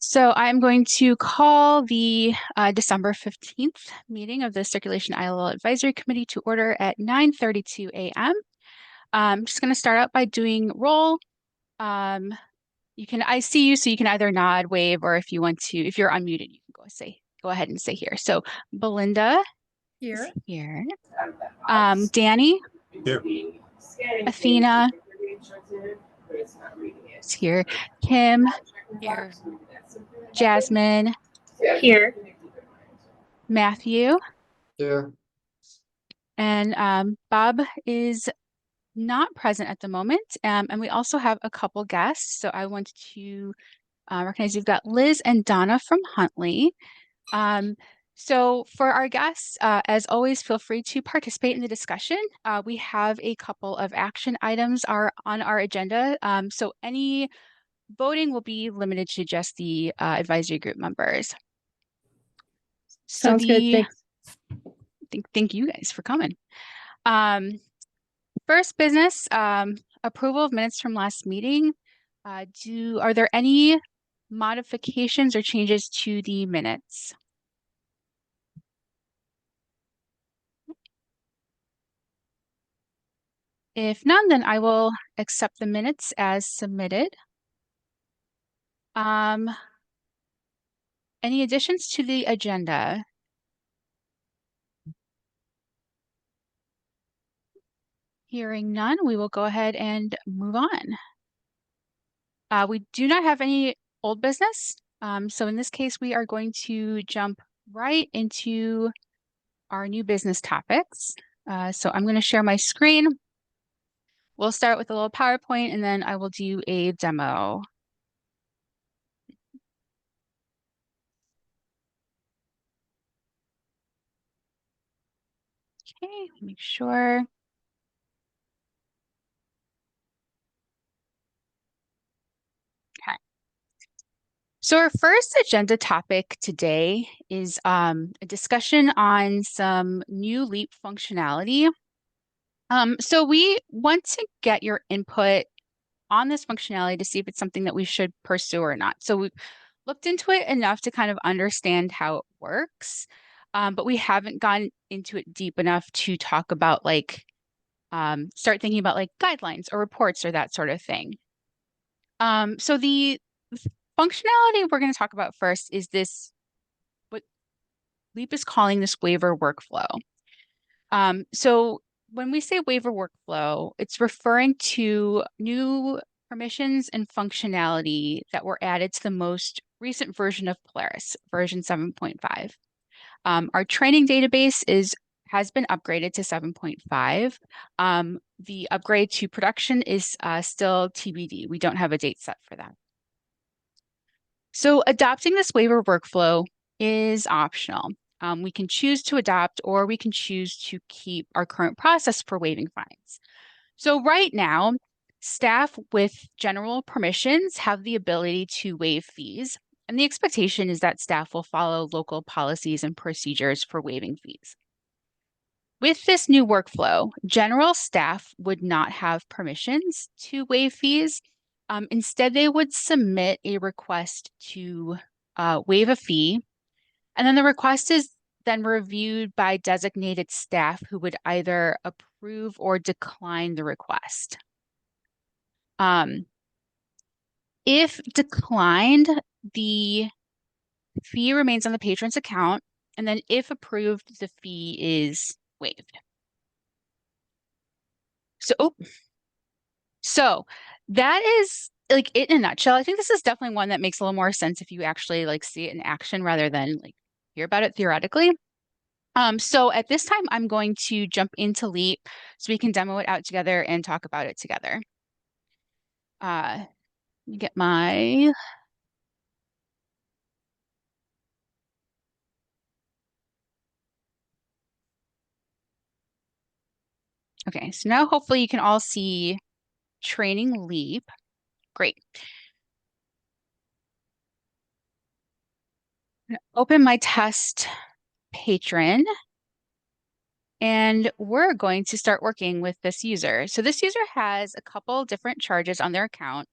So I'm going to call the December 15th meeting of the Circulation ILL Advisory Committee to order at 9:32 a.m. I'm just going to start out by doing roll. I see you, so you can either nod, wave, or if you want to, if you're unmuted, you can go ahead and say here. So Belinda is here. Danny. Here. Athena is here. Kim. Here. Jasmine. Here. Matthew. Here. And Bob is not present at the moment. And we also have a couple guests. So I want to recognize you've got Liz and Donna from Huntley. So for our guests, as always, feel free to participate in the discussion. We have a couple of action items on our agenda. So any voting will be limited to just the advisory group members. Sounds good. Thanks. Thank you guys for coming. First business, approval of minutes from last meeting. Are there any modifications or changes to the minutes? If none, then I will accept the minutes as submitted. Any additions to the agenda? Hearing none, we will go ahead and move on. We do not have any old business. So in this case, we are going to jump right into our new business topics. So I'm going to share my screen. We'll start with a little PowerPoint and then I will do a demo. Okay, make sure. Okay. So our first agenda topic today is a discussion on some new LEAP functionality. So we want to get your input on this functionality to see if it's something that we should pursue or not. So we looked into it enough to kind of understand how it works, but we haven't gone into it deep enough to talk about start thinking about like guidelines or reports or that sort of thing. So the functionality we're going to talk about first is what LEAP is calling this waiver workflow. So when we say waiver workflow, it's referring to new permissions and functionality that were added to the most recent version of Polaris, version 7.5. Our training database has been upgraded to 7.5. The upgrade to production is still TBD. We don't have a date set for that. So adopting this waiver workflow is optional. We can choose to adopt or we can choose to keep our current process for waiving fines. So right now, staff with general permissions have the ability to waive fees, and the expectation is that staff will follow local policies and procedures for waiving fees. With this new workflow, general staff would not have permissions to waive fees. Instead, they would submit a request to waive a fee, and then the request is then reviewed by designated staff who would either approve or decline the request. If declined, the fee remains on the patron's account, and then if approved, the fee is waived. So that is like it in a nutshell. I think this is definitely one that makes a little more sense if you actually like see it in action rather than like hear about it theoretically. So at this time, I'm going to jump into LEAP so we can demo it out together and talk about it together. Let me get my... Okay, so now hopefully you can all see training LEAP. Great. I'm gonna open my test patron. And we're going to start working with this user. So this user has a couple different charges on their account.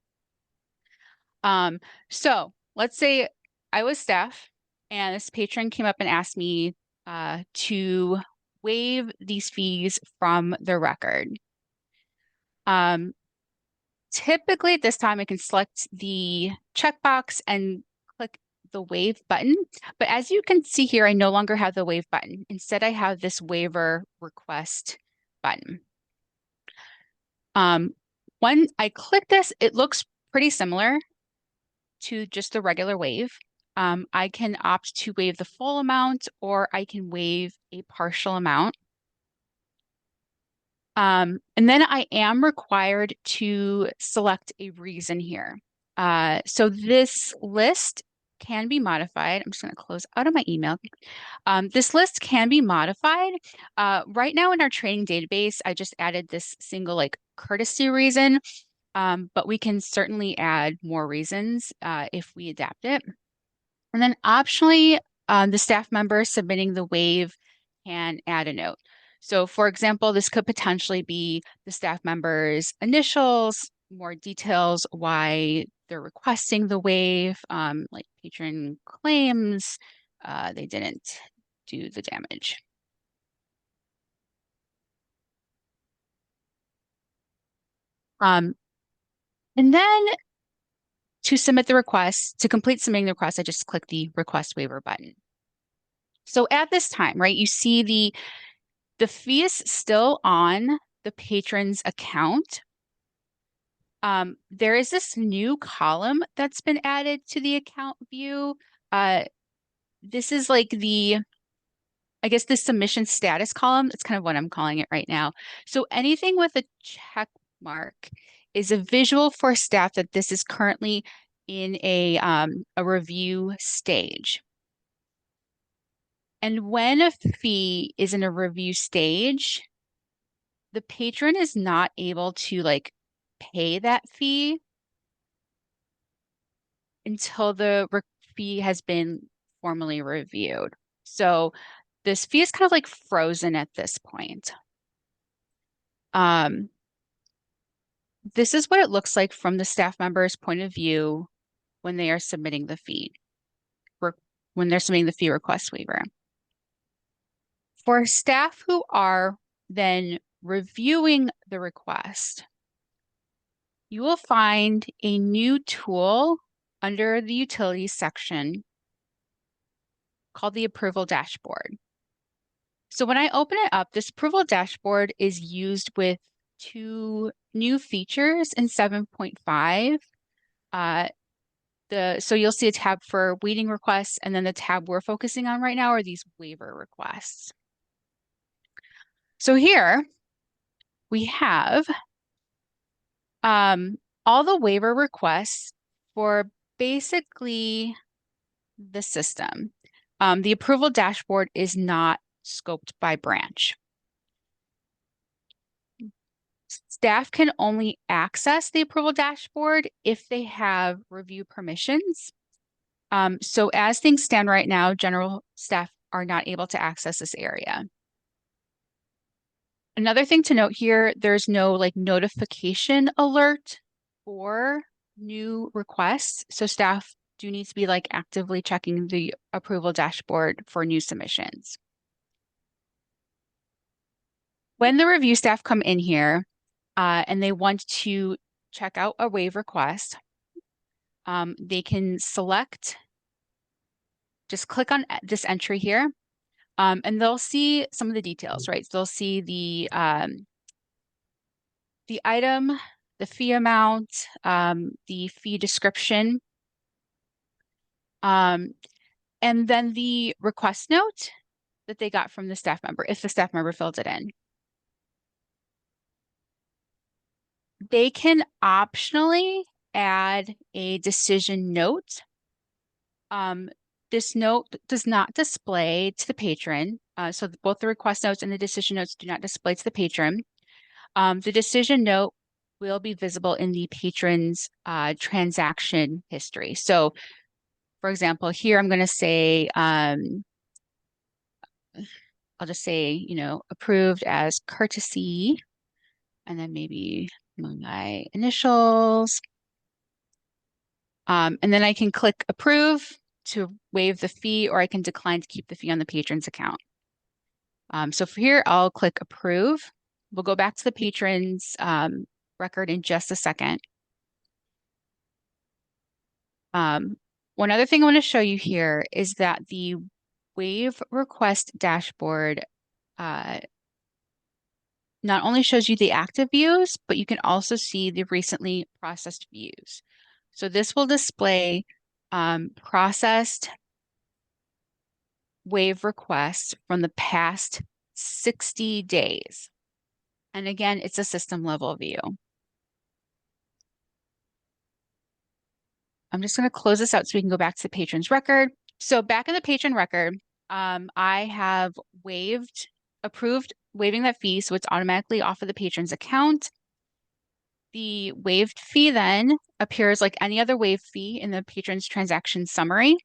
So let's say I was staff, and this patron came up and asked me to waive these fees from the record. Typically at this time, I can select the checkbox and click the waive button. But as you can see here, I no longer have the waive button. Instead, I have this waiver request button. When I click this, it looks pretty similar to just the regular waive. I can opt to waive the full amount, or I can waive a partial amount. And then I am required to select a reason here. So this list can be modified. I'm just going to close out of my email. This list can be modified. Right now in our training database, I just added this single like courtesy reason, but we can certainly add more reasons if we adapt it. And then optionally, the staff member submitting the waive can add a note. So for example, this could potentially be the staff member's initials, more details why they're requesting the waive, like patron claims they didn't do the damage. And then to submit the request, to complete submitting the request, I just click the request waiver button. So at this time, right, you see the fee is still on the patron's account. There is this new column that's been added to the account view. This is like I guess the submission status column. That's kind of what I'm calling it right now. So anything with a check mark is a visual for staff that this is currently in a review stage. And when a fee is in a review stage, the patron is not able to like pay that fee until the fee has been formally reviewed. So this fee is kind of like frozen at this point. This is what it looks like from the staff member's point of view when they are submitting the fee, when they're submitting the fee request waiver. For staff who are then reviewing the request, you will find a new tool under the utilities section called the approval dashboard. So when I open it up, this approval dashboard is used with two new features in 7.5. So you'll see a tab for waiting requests, and then the tab we're focusing on right now are these waiver requests. So here we have all the waiver requests for basically the system. The approval dashboard is not scoped by branch. Staff can only access the approval dashboard if they have review permissions. So as things stand right now, general staff are not able to access this area. Another thing to note here, there's no like notification alert for new requests. So staff do need to be like actively checking the approval dashboard for new submissions. When the review staff come in here and they want to check out a waive request, they can select, just click on this entry here, and they'll see some of the details, right? So they'll see the item, the fee amount, the fee description, and then the request note that they got from the staff member, if the staff member filled it in. They can optionally add a decision note. This note does not display to the patron. So both the request notes and the decision notes do not display to the patron. The decision note will be visible in the patron's transaction history. So for example, here I'm going to say, I'll just say, you know, approved as courtesy, and then maybe my initials. And then I can click approve, to waive the fee, or I can decline to keep the fee on the patron's account. So for here, I'll click approve. We'll go back to the patron's record in just a second. One other thing I want to show you here is that the waive request dashboard not only shows you the active views, but you can also see the recently processed views. So this will display processed waive requests from the past 60 days. And again, it's a system level view. I'm just going to close this out so we can go back to the patron's record. So back in the patron record, I have approved waiving that fee, so it's automatically off of the patron's account. The waived fee then appears like any other waived fee in the patron's transaction summary.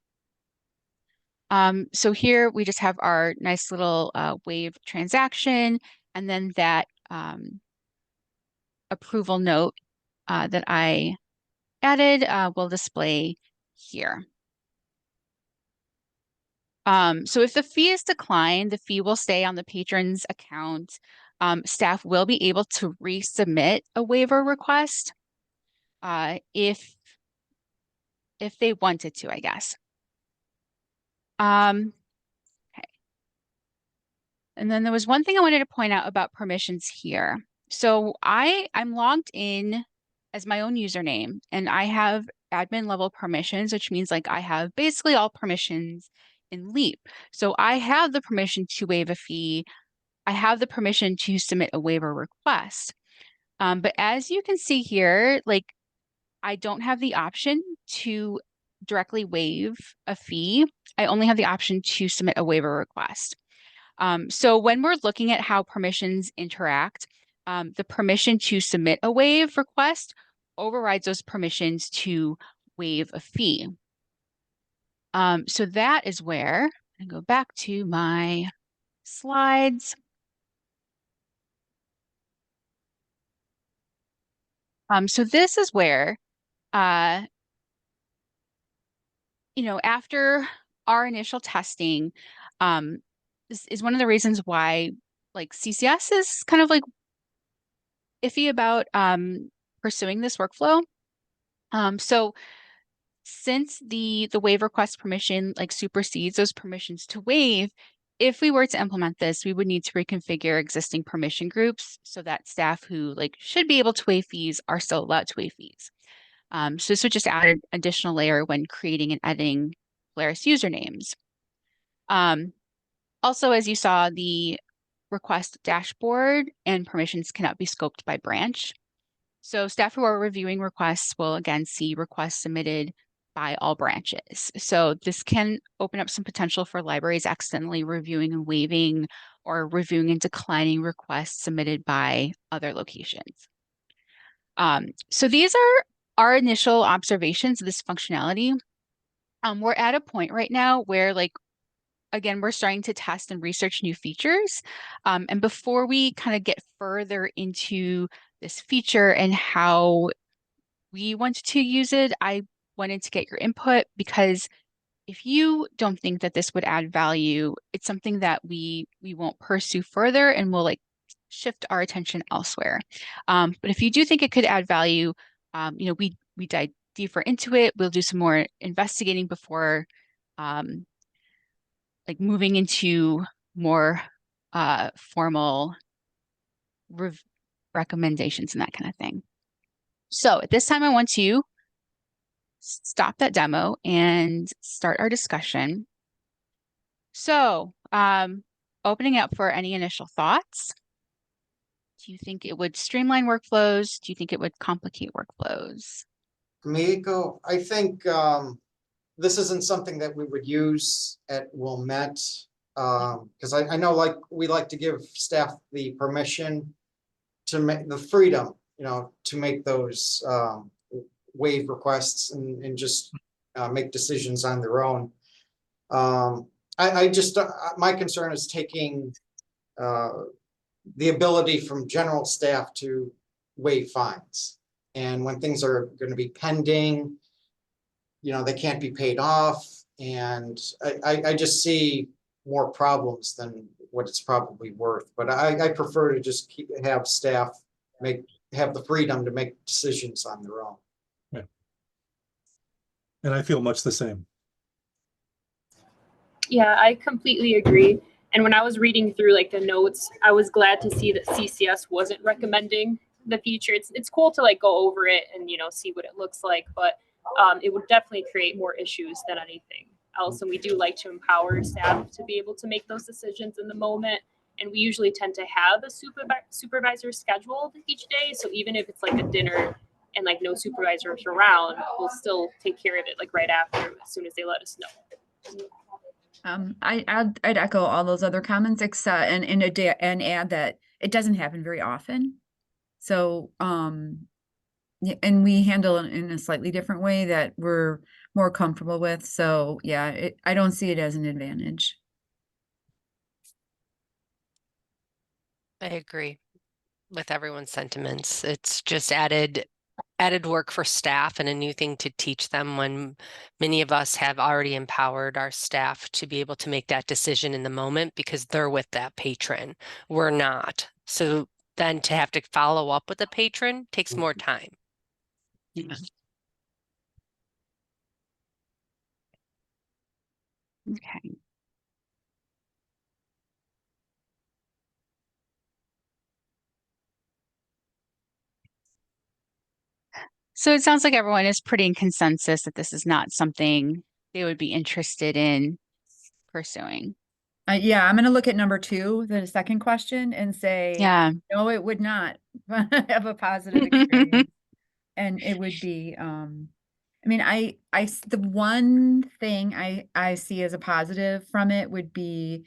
So here we just have our nice little waived transaction, and then that approval note that I added will display here. So if the fee is declined, the fee will stay on the patron's account. Staff will be able to resubmit a waiver request if they wanted to, I guess. Okay. And then there was one thing I wanted to point out about permissions here. So I'm logged in as my own username, and I have admin level permissions, which means like I have basically all permissions in Leap. So I have the permission to waive a fee. I have the permission to submit a waiver request. But as you can see here, like I don't have the option to directly waive a fee. I only have the option to submit a waiver request. So when we're looking at how permissions interact, the permission to submit a waive request overrides those permissions to waive a fee. So that is where I go back to my slides. So this is where, after our initial testing, this is one of the reasons why like CCS is kind of like iffy about pursuing this workflow. So since the waive request permission like supersedes those permissions to waive, if we were to implement this, we would need to reconfigure existing permission groups so that staff who like should be able to waive fees are still allowed to waive fees. So this would just add an additional layer when creating and editing Polaris usernames. Also, as you saw, the request dashboard and permissions cannot be scoped by branch. So staff who are reviewing requests will again see requests submitted by all branches. So this can open up some potential for libraries accidentally reviewing and waiving or reviewing and declining requests submitted by other locations. So these are our initial observations of this functionality. We're at a point right now where again, we're starting to test and research new features. And before we kind of get further into this feature and how we want to use it, I wanted to get your input because if you don't think that this would add value, it's something that we won't pursue further and we'll like shift our attention elsewhere. But if you do think it could add value, we dive deeper into it. We'll do some more investigating before like moving into more formal recommendations and that kind of thing. So at this time, I want to stop that demo and start our discussion. So opening up for any initial thoughts. Do you think it would streamline workflows? Do you think it would complicate workflows? Miko, I think this isn't something that we would use at Wilmette because I know like we like to give staff the permission to make the freedom, to make those waive requests and just make decisions on their own. I just my concern is taking the ability from general staff to waive fines. And when things are going to be pending, they can't be paid off And I just see more problems than what it's probably worth. But I prefer to just have staff have the freedom to make decisions on their own. Yeah. And I feel much the same. Yeah, I completely agree. And when I was reading through like the notes, I was glad to see that CCS wasn't recommending the feature. It's cool to like go over it and see what it looks like, but it would definitely create more issues than anything else. And we do like to empower staff to be able to make those decisions in the moment. And we usually tend to have a supervisor scheduled each day. So even if it's like a dinner and like no supervisors around, we'll still take care of it like right after, as soon as they let us know. I'd echo all those other comments, except and add that it doesn't happen very often. So yeah, and we handle it in a slightly different way that we're more comfortable with. So yeah, I don't see it as an advantage. I agree with everyone's sentiments. It's just added work for staff and a new thing to teach them when many of us have already empowered our staff to be able to make that decision in the moment because they're with that patron. We're not. So then to have to follow up with the patron takes more time. Okay. So it sounds like everyone is pretty in consensus that this is not something they would be interested in pursuing. Yeah, I'm going to look at number 2, the second question, and say, Yeah. no, it would not have a positive experience. And it would be, I mean, the one thing I see as a positive from it would be,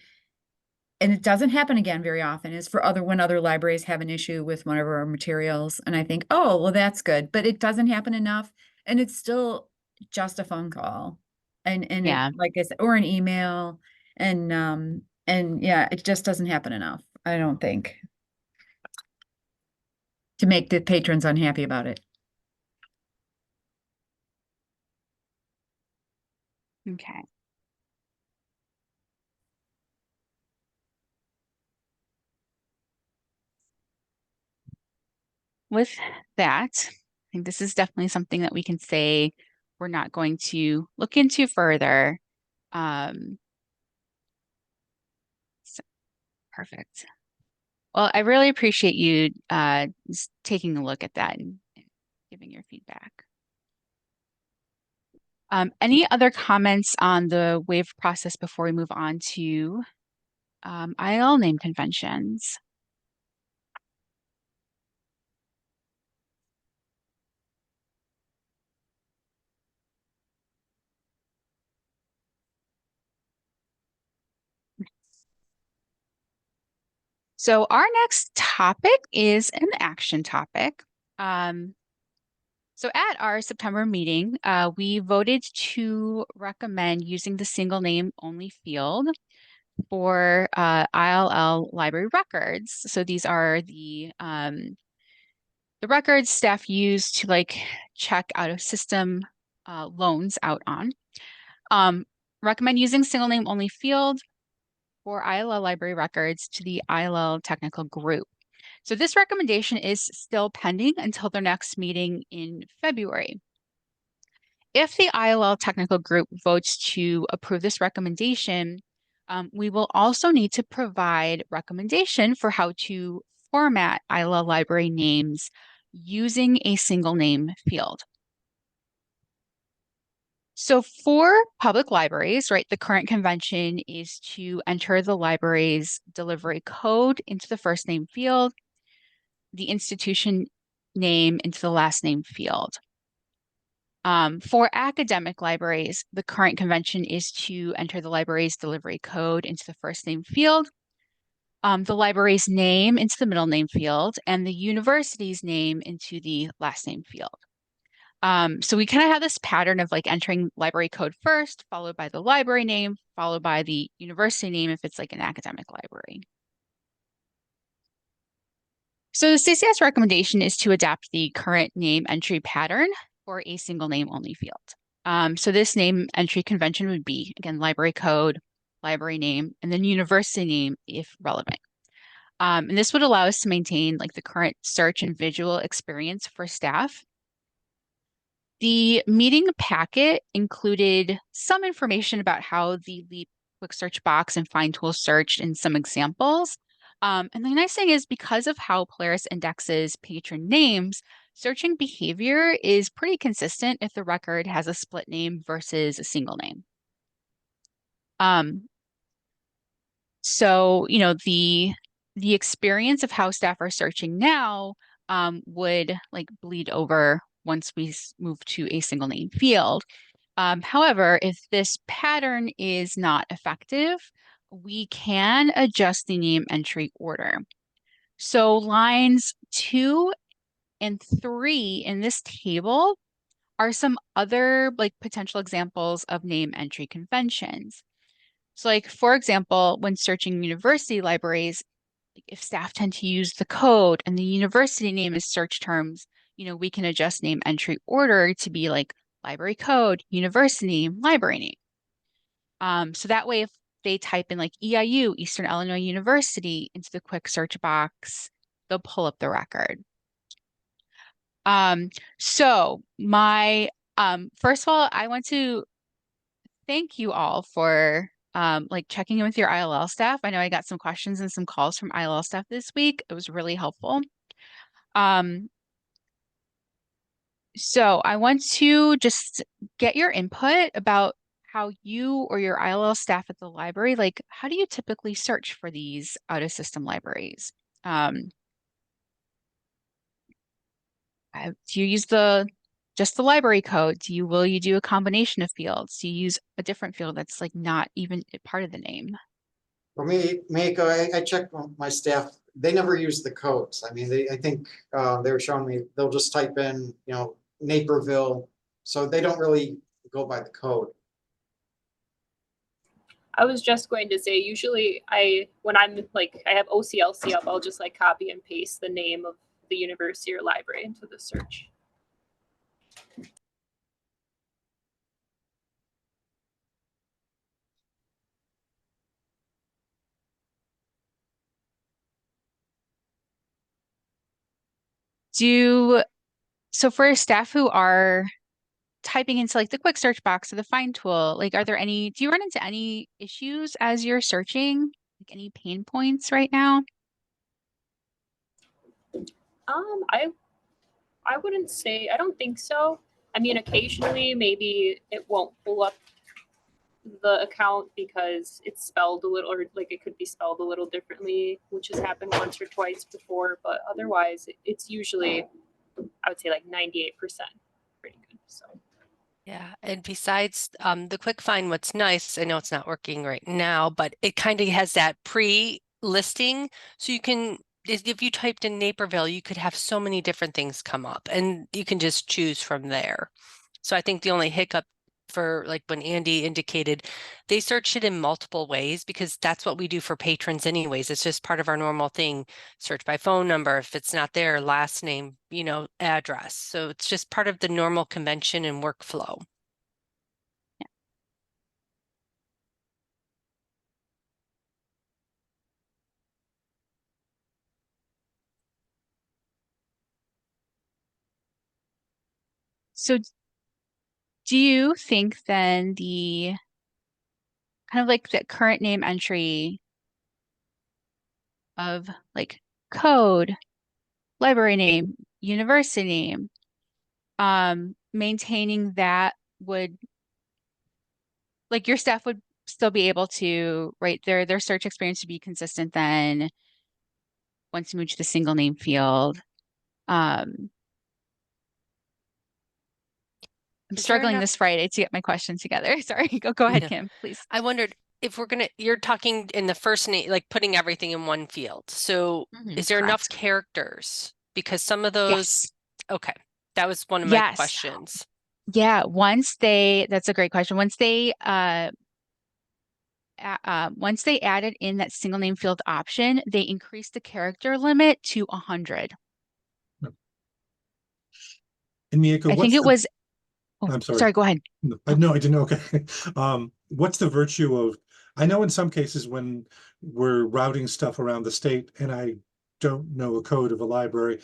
and it doesn't happen again very often, is for when other libraries have an issue with one of our materials. And I think, oh, well, that's good, but it doesn't happen enough. And it's still just a phone call. And Yeah. like I said, or an email. And yeah, it just doesn't happen enough, I don't think, to make the patrons unhappy about it. Okay. With that, I think this is definitely something that we can say we're not going to look into further. So, perfect. Well, I really appreciate you just taking a look at that and giving your feedback. Any other comments on the waiver process before we move on to IL name conventions? So our next topic is an action topic. So at our September meeting, we voted to recommend using the single name only field for ILL library records. So these are the records staff use to like check out of system loans out on. Recommend using single name only field for ILL library records to the ILL technical group. So this recommendation is still pending until their next meeting in February. If the ILL technical group votes to approve this recommendation, we will also need to provide recommendation for how to format ILL library names using a single name field. So for public libraries, right, the current convention is to enter the library's delivery code into the first name field, the institution name into the last name field. For academic libraries, the current convention is to enter the library's delivery code into the first name field, the library's name into the middle name field, and the university's name into the last name field. So we kind of have this pattern of like entering library code first, followed by the library name, followed by the university name if it's like an academic library. So the CCS recommendation is to adapt the current name entry pattern for a single name only field. So this name entry convention would be, again, library code, library name, and then university name if relevant. And this would allow us to maintain like the current search and visual experience for staff. The meeting packet included some information about how the Leap quick search box and find tool searched and some examples. And the nice thing is because of how Polaris indexes patron names, searching behavior is pretty consistent if the record has a split name versus a single name. So, you know, the experience of how staff are searching now would like bleed over once we move to a single name field. However, if this pattern is not effective, we can adjust the name entry order. So lines 2 and 3 in this table are some other like potential examples of name entry conventions. So like, for example, when searching university libraries, like if staff tend to use the code and the university name as search terms, you know, we can adjust name entry order to be like library code, university name, library name. So that way, if they type in like EIU, Eastern Illinois University, into the quick search box, they'll pull up the record. So my first of all, I want to thank you all for like checking in with your ILL staff. I know I got some questions and some calls from ILL staff this week. It was really helpful. So I want to just get your input about how you or your ILL staff at the library, like how do you typically search for these out-of-system libraries? Do you use just the library code? Will you do a combination of fields? Do you use a different field that's like not even part of the name? For me, Mako, I checked with my staff, they never use the codes. I mean, I think they were showing me, they'll just type in, you know, Naperville, so they don't really go by the code. I was just going to say, usually when I'm like, I have OCLC up, I'll just like copy and paste the name of the university or library into the search. So for staff who are typing into like the quick search box or the find tool, like do you run into any issues as you're searching? Like any pain points right now? I wouldn't say, I don't think so. I mean, occasionally maybe it won't pull up the account because it's spelled a little, or like it could be spelled a little differently, which has happened once or twice before, but otherwise it's usually, I would say like 98% pretty good. So Yeah, and besides the quick find, what's nice, I know it's not working right now, but it kind of has that pre-listing. So you can, if you typed in Naperville, you could have so many different things come up and you can just choose from there. So I think the only hiccup for like when Andy indicated, they search it in multiple ways because that's what we do for patrons anyways. It's just part of our normal thing. Search by phone number. If it's not there, last name, you know, address. So it's just part of the normal convention and workflow. Yeah. So do you think then the kind of like the current name entry of like code, library name, university name, maintaining that would, like your staff would still be able to, right, their search experience to be consistent then once you move to the single name field. I'm struggling this Friday to get my questions together. Sorry, go ahead, No. Kim, please. I wondered if you're talking in the first name, like putting everything in one field. So is there enough Correct. characters? Because some of those, Yes. okay, that was one of my Yes. questions. Yeah, that's a great question. Once they added in that single name field option, they increased the character limit to 100. And Miyako, I think it was Oh, I'm sorry. sorry, go ahead. No, I didn't. Okay. What's the virtue of, I know in some cases when we're routing stuff around the state and I don't know a code of a library,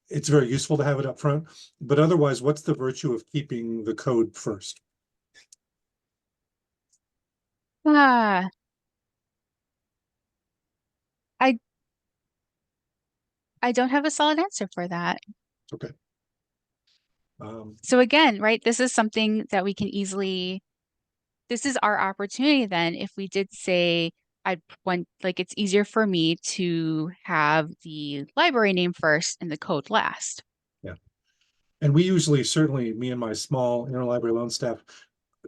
it's very useful to have it up front, but otherwise, what's the virtue of keeping the code first? Ah, I I don't have a solid answer for that. Okay. Um, So again, right, this is something that we can easily, this is our opportunity then if we did say I want, like, it's easier for me to have the library name first and the code last. and we usually, certainly me and my small interlibrary loan staff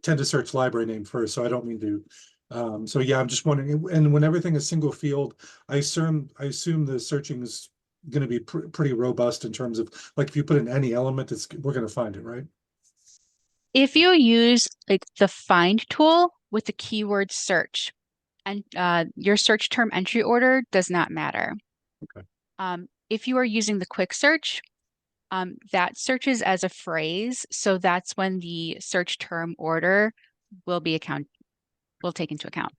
tend to search library name first, so I don't mean to. So yeah, I'm just wondering, and when everything is single field, I assume the searching is going to be pretty robust in terms of, like, if you put in any element, we're going to find it, right? If you use like the find tool with the keyword search, and your search term entry order does not matter. Okay. If you are using the quick search, that searches as a phrase, so that's when the search term order will take into account.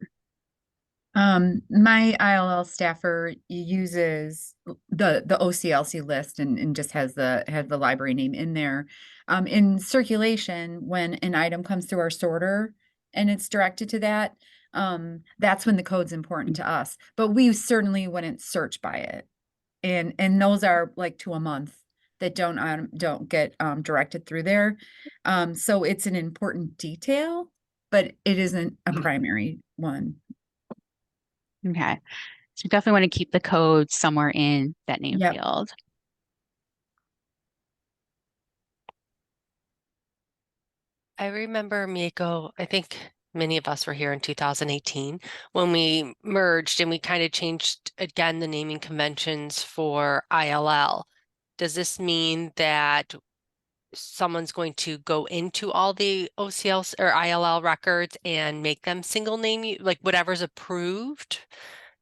My ILL staffer uses the OCLC list and just has the library name in there. In circulation, when an item comes through our sorter and it's directed to that, that's when the code's important to us. But we certainly wouldn't search by it. And those are like to a month that don't get directed through there. So it's an important detail, but it isn't a primary one. Okay. So you definitely want to keep the code somewhere in that name Yep. field. I remember, Miko, I think many of us were here in 2018 when we merged and we kind of changed again the naming conventions for ILL. Does this mean that someone's going to go into all the OCL or ILL records and make them single name, like whatever's approved?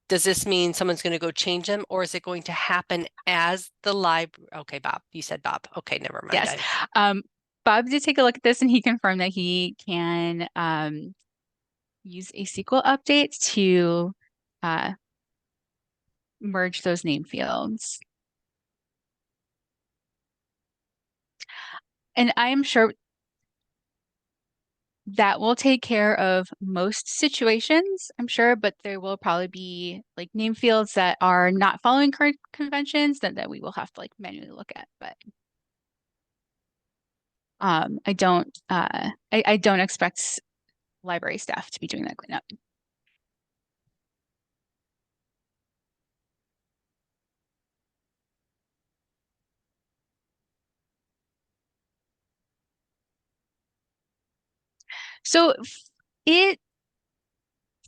Does this mean someone's going to go change them, or is it going to happen as the library? Okay, Bob, you said Bob. Okay, never mind. Yes. Bob did take a look at this and he confirmed that he can use a SQL update to merge those name fields. And I am sure that will take care of most situations, I'm sure, but there will probably be like name fields that are not following current conventions that we will have to like manually look at. But I don't expect library staff to be doing that cleanup. So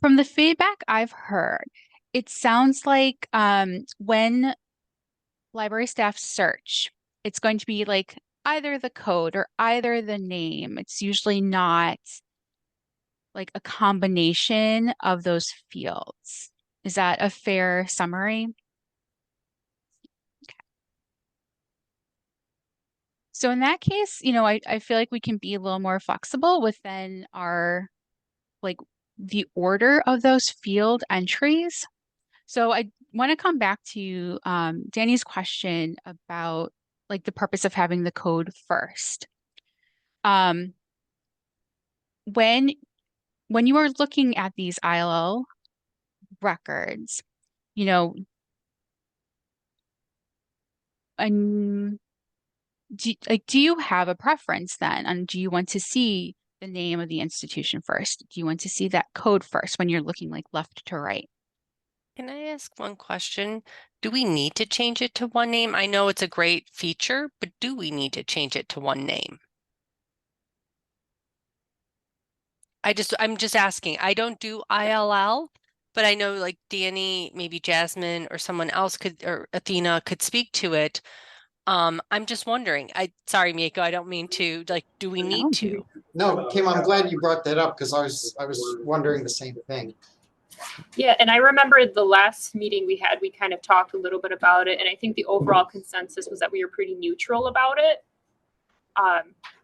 from the feedback I've heard, it sounds like when library staff search, it's going to be like either the code or either the name. It's usually not like a combination of those fields. Is that a fair summary? Okay. So in that case, I feel like we can be a little more flexible within our, like, the order of those field entries. So I want to come back to Danny's question about like the purpose of having the code first. When you are looking at these ILL records, and do you have a preference then? And do you want to see the name of the institution first? Do you want to see that code first when you're looking like left to right? Can I ask one question? Do we need to change it to one name? I know it's a great feature, but do we need to change it to one name? I'm just asking. I don't do ILL, but I know like Danny, maybe Jasmine or someone else or Athena could speak to it. I'm just wondering. Sorry, Miko, I don't mean to, like, do we need to? No, Kim, I'm glad you brought that up because I was wondering the same thing. Yeah, and I remember the last meeting we had, we kind of talked a little bit about it, and I think the overall consensus was that we were pretty neutral about it.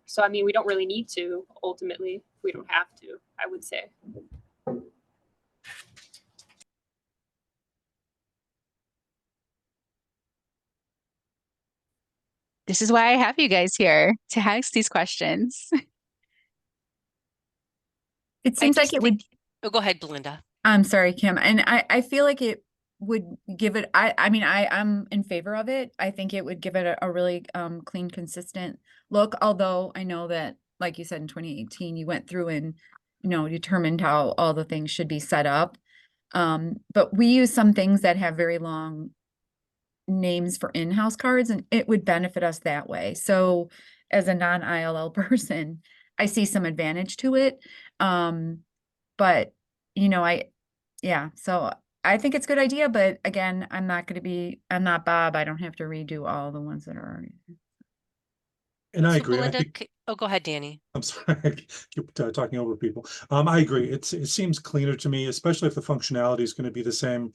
So, I mean, we don't really need to ultimately. We don't have to, I would say. This is why I have you guys here to ask these questions. It I seems like just it would, think, oh, go ahead, Belinda. I'm sorry, Kim, and I feel like it would give it, I mean, I'm in favor of it. I think it would give it a really clean, consistent look, although I know that, like you said, in 2018, you went through and, you know, determined how all the things should be set up. But we use some things that have very long names for in-house cards, and it would benefit us that way. So as a non-ILL person, I see some advantage to it. But you know, yeah, so I think it's a good idea, but again, I'm not Bob. I don't have to redo all the ones that are already. And I So agree. I Belinda, think, oh, go ahead, Danny. I'm sorry, I keep talking over people. I agree. It seems cleaner to me, especially if the functionality is going to be the same.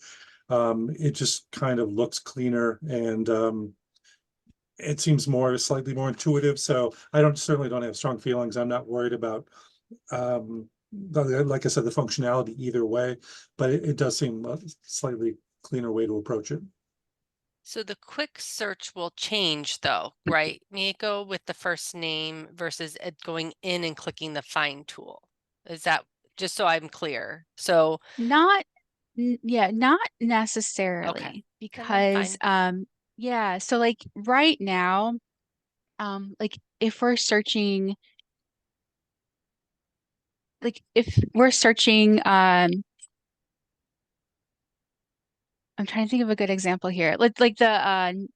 It just kind of looks cleaner, and it seems slightly more intuitive. So I certainly don't have strong feelings. I'm not worried about, like I said, the functionality either way, but it does seem a slightly cleaner way to approach it. So the quick search will change though, right? Miko, with the first name versus it going in and clicking the find tool. Is that, just so I'm clear? So, Not, yeah, not necessarily, because fine. yeah, so like right now, like if we're searching, I'm trying to think of a good example here. Like the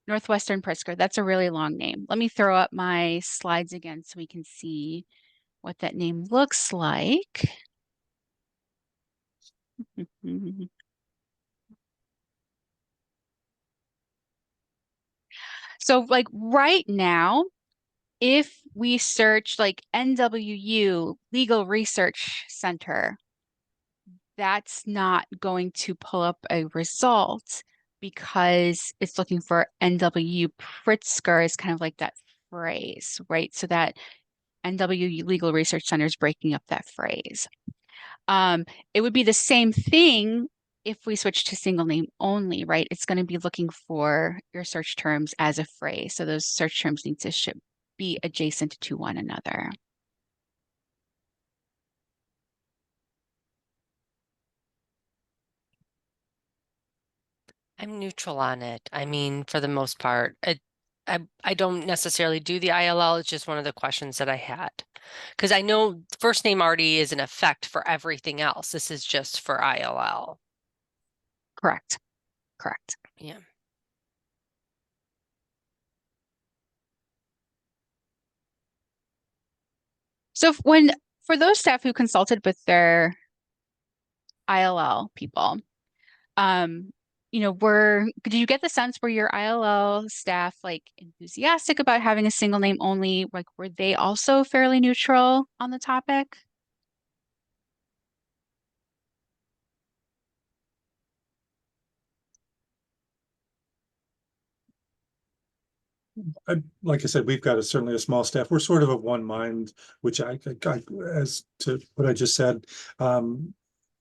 Northwestern Pritzker, that's a really long name. Let me throw up my slides again so we can see what that name looks like. So like right now, if we search like NWU Legal Research Center, that's not going to pull up a result because it's looking for NWU Pritzker is kind of like that phrase, right? So that NWU Legal Research Center is breaking up that phrase. It would be the same thing if we switch to single name only, right? It's going to be looking for your search terms as a phrase. So those search terms need to be adjacent to one another. I'm neutral on it. I mean, for the most part, I don't necessarily do the ILL. It's just one of the questions that I had. Because I know first name already is in effect for everything else. This is just for ILL. Correct. Correct. Yeah. So for those staff who consulted with their ILL people, you know, did you get the sense were your ILL staff like enthusiastic about having a single name only? Like, were they also fairly neutral on the topic? Like I said, we've got certainly a small staff. We're sort of one mind, which as to what I just said,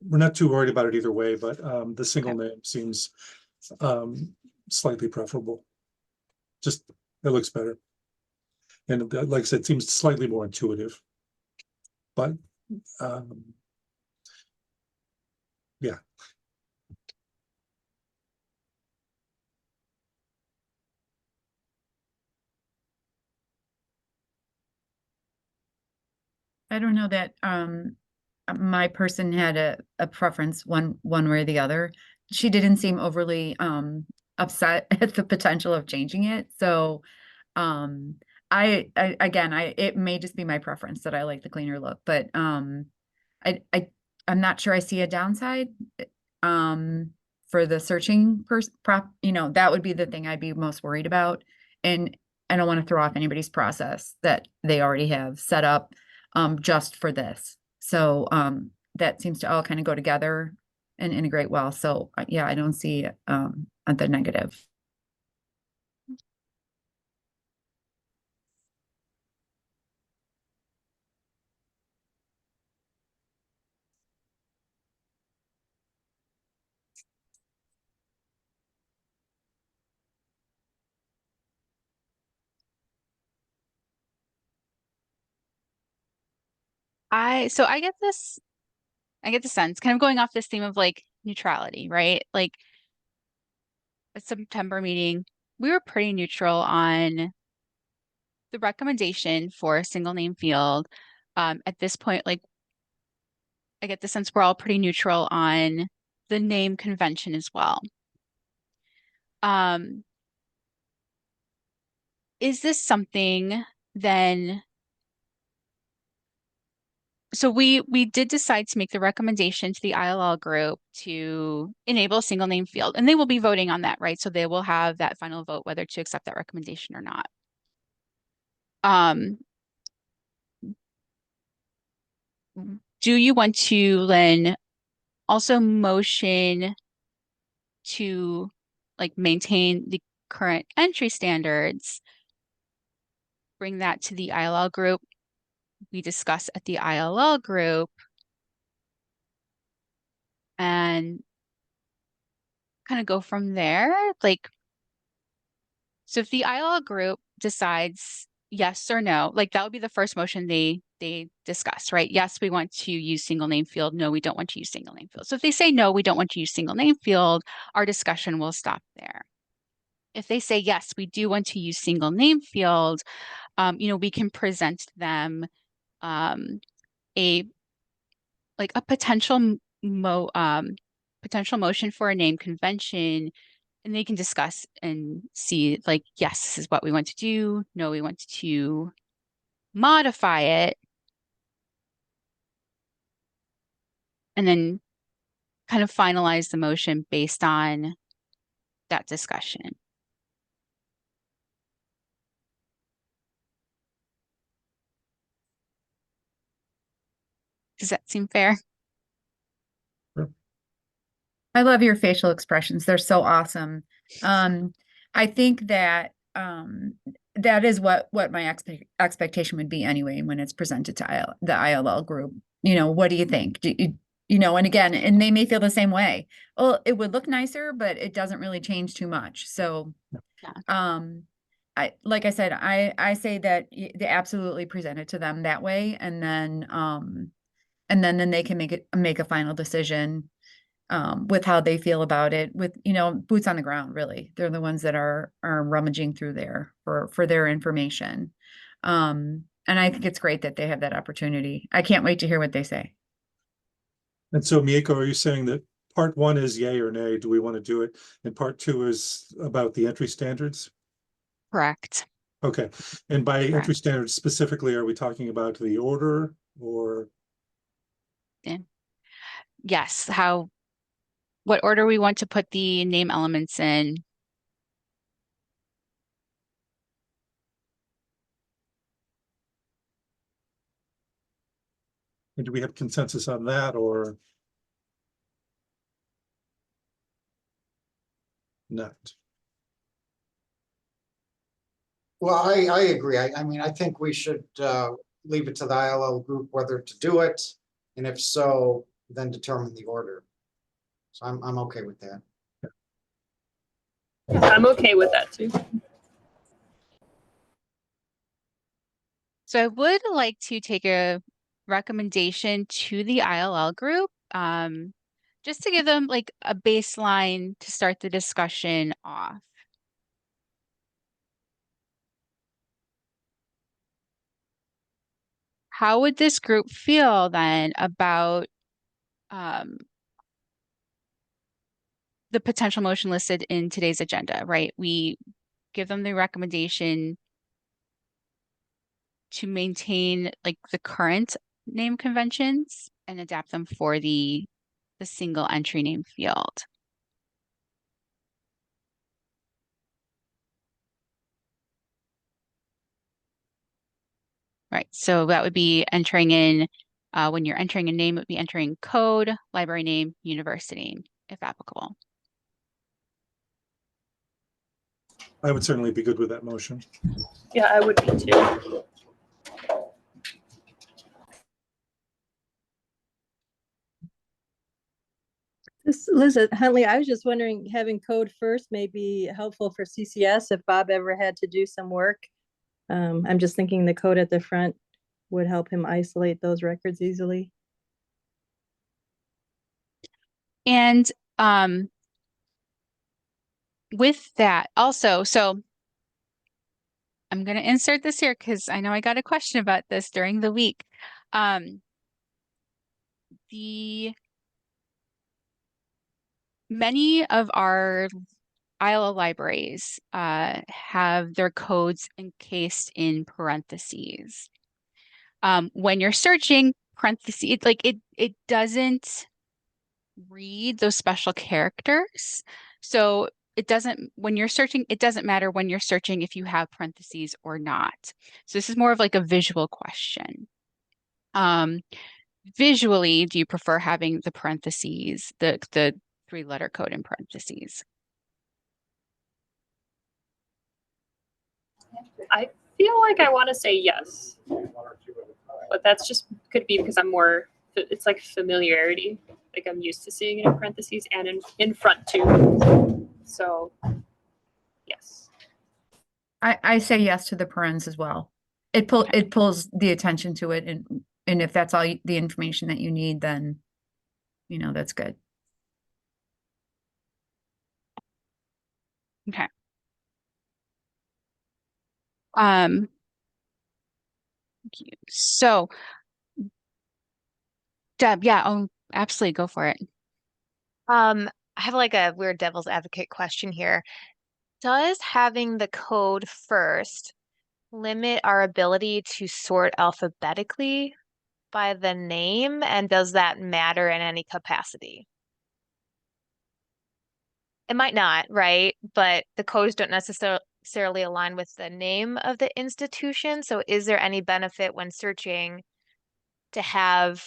we're not too worried about it either way, but the single name seems slightly preferable. Just, it looks better. And like I said, it seems slightly more intuitive. But yeah. I don't know that my person had a preference one way or the other. She didn't seem overly upset at the potential of changing it. So I again, it may just be my preference that I like the cleaner look, but I'm not sure I see a downside for the searching you know, that would be the thing I'd be most worried about. And I don't want to throw off anybody's process that they already have set up just for this. So that seems to all kind of go together and integrate well. So yeah, I don't see the negative. So I get the sense, kind of going off this theme of like neutrality, right? Like a September meeting, we were pretty neutral on the recommendation for a single name field. At this point, like I get the sense we're all pretty neutral on the name convention as well. Is this something then? So we did decide to make the recommendation to the ILL group to enable a single name field, and they will be voting on that, right? So they will have that final vote whether to accept that recommendation or not. Do you want to then also motion to like maintain the current entry standards, bring that to the ILL group? We discuss at the ILL group and kind of go from there. Like, so if the ILL group decides yes or no, like that would be the first motion they discuss, right? Yes, we want to use single name field. No, we don't want to use single name field. So if they say no, we don't want to use single name field, our discussion will stop there. If they say yes, we do want to use single name field, we can present them a potential motion for a name convention, and they can discuss and see like, yes, this is what we want to do. No, we want to modify it. And then kind of finalize the motion based on that discussion. Does that seem fair? I love your facial expressions. They're so awesome. I think that that is what my expectation would be anyway when it's presented to the ILL group. What do you think? And again, and they may feel the same way. Well, it would look nicer, but it doesn't really change too much. So, like I said, I say that they absolutely present it to them that way, and then they can make a final decision with how they feel about it, with boots on the ground. Really, they're the ones that are rummaging through there for their information, and I think it's great that they have that opportunity. I can't wait to hear what they say. And so, Mieko, are you saying that part one is yay or nay? Do we want to do it? And part two is about the entry standards? Correct. Okay. And by Correct. entry standards specifically, are we talking about the order or? Yes. What order we want to put the name elements in. And do we have consensus on that or not? Well, I agree. I mean, I think we should leave it to the ILL group whether to do it, and if so, then determine the order. So I'm okay with that. I'm okay with that too. So I would like to take a recommendation to the ILL group, just to give them like a baseline to start the discussion off. How would this group feel then about the potential motion listed in today's agenda, right? We give them the recommendation to maintain like the current name conventions and adapt them for the single entry name field. Right, so that would be entering in, when you're entering a name, it would be entering code, library name, university name, if applicable. I would certainly be good with that motion. Yeah, I would be too. Liz Huntley, I was just wondering, having code first may be helpful for CCS if Bob ever had to do some work. I'm just thinking the code at the front would help him isolate those records easily. And with that also, so I'm going to insert this here because I know I got a question about this during the week. The many of our ILL libraries have their codes encased in parentheses. When you're searching, parentheses, like it doesn't read those special characters. So it doesn't, when you're searching, it doesn't matter when you're searching if you have parentheses or not. So this is more of like a visual question. Visually, do you prefer having the parentheses, the 3-letter code in parentheses? I feel like I want to say yes, but that's just could be because I'm more. It's like familiarity. Like I'm used to seeing it in parentheses and in front too. So, yes. I say yes to the parens as well. It pulls the attention to it, and if that's all the information that you need, then that's good. Okay. Thank you. So, Deb, yeah, absolutely, go for it. I have like a weird devil's advocate question here. Does having the code first limit our ability to sort alphabetically by the name? And does that matter in any capacity? It might not, right? But the codes don't necessarily align with the name of the institution. So is there any benefit when searching to have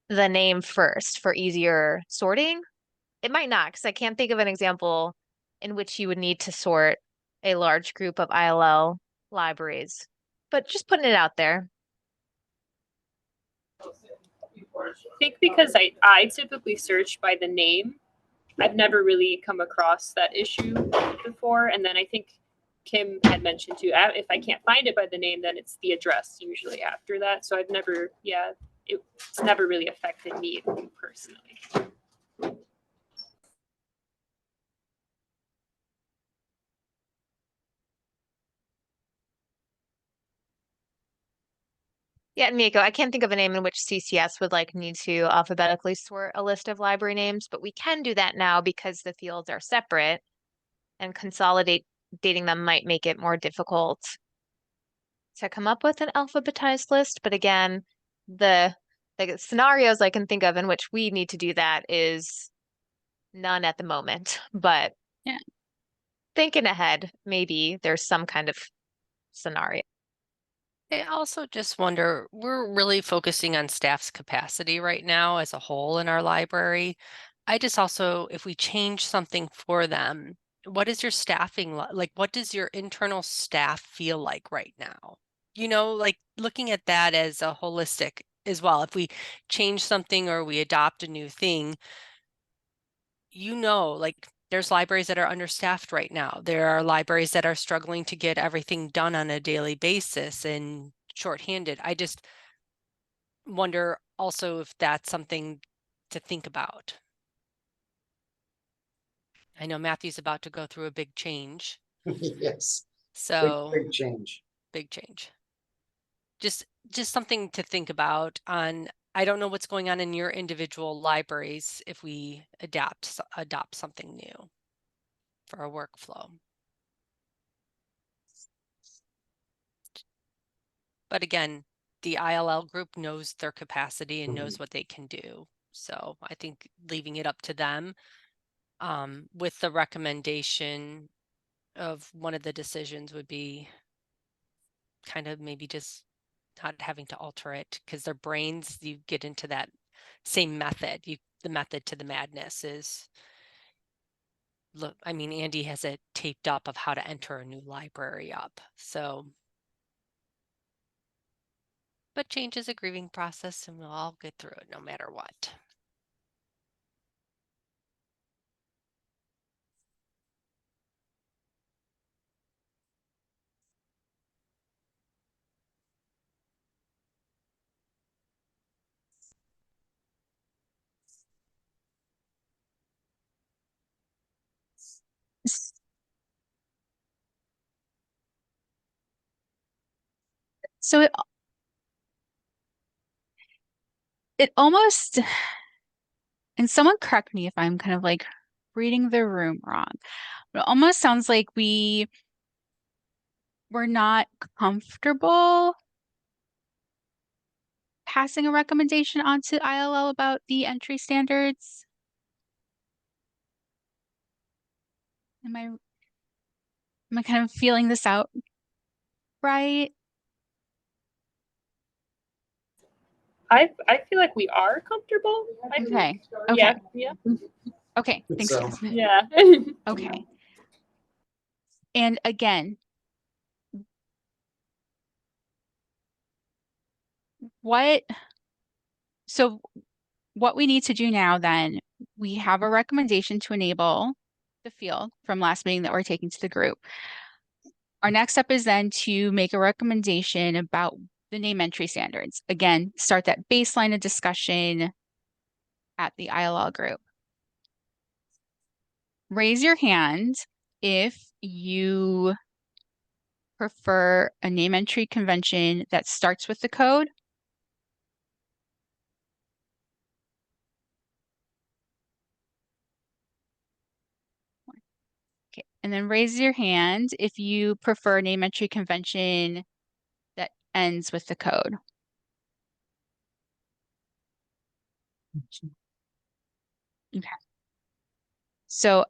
the name first for easier sorting? It might not, because I can't think of an example in which you would need to sort a large group of ILL libraries. But just putting it out there. I think because I typically search by the name, I've never really come across that issue before. And then I think Kim had mentioned too, if I can't find it by the name, then it's the address usually after that. So I've never, it's never really affected me personally. Yeah, and Miko, I can't think of a name in which CCS would like need to alphabetically sort a list of library names, but we can do that now because the fields are separate, and consolidating them might make it more difficult to come up with an alphabetized list. But again, the scenarios I can think of in which we need to do that is none at the moment. But Yeah. Thinking ahead, maybe there's some kind of scenario. I also just wonder, we're really focusing on staff's capacity right now as a whole in our library. I just also, if we change something for them, what is your staffing like? What does your internal staff feel like right now? Like looking at that as a holistic as well. If we change something or we adopt a new thing, like there's libraries that are understaffed right now. There are libraries that are struggling to get everything done on a daily basis and shorthanded. I just wonder also if that's something to think about. I know Matthew's about to go through a big change. Yes, So big change. big change. Just something to think about on. I don't know what's going on in your individual libraries if we adopt something new for a workflow. But again, the ILL group knows their capacity and knows what they can do. So I think leaving it up to them, with the recommendation of one of the decisions would be kind of maybe just not having to alter it, because their brains, you get into that same method. The method to the madness is, look, I mean, Andy has it taped up of how to enter a new library up. So, but change is a grieving process and we'll all get through it no matter what. So it almost, and someone correct me if I'm kind of like reading the room wrong, but it almost sounds like we're not comfortable passing a recommendation onto ILL about the entry standards. Am I kind of feeling this out right? I feel like we are comfortable. I think. Okay. Yeah. Okay. Yeah. Okay. Thanks, So- Jasmine. Yeah. Okay. And again, so what we need to do now then, we have a recommendation to enable the field from last meeting that we're taking to the group. Our next step is then to make a recommendation about the name entry standards. Again, start that baseline of discussion at the ILL group. Raise your hand if you prefer a name entry convention that starts with the code. Okay, and then raise your hand if you prefer a name entry convention that ends with the code. Okay. So,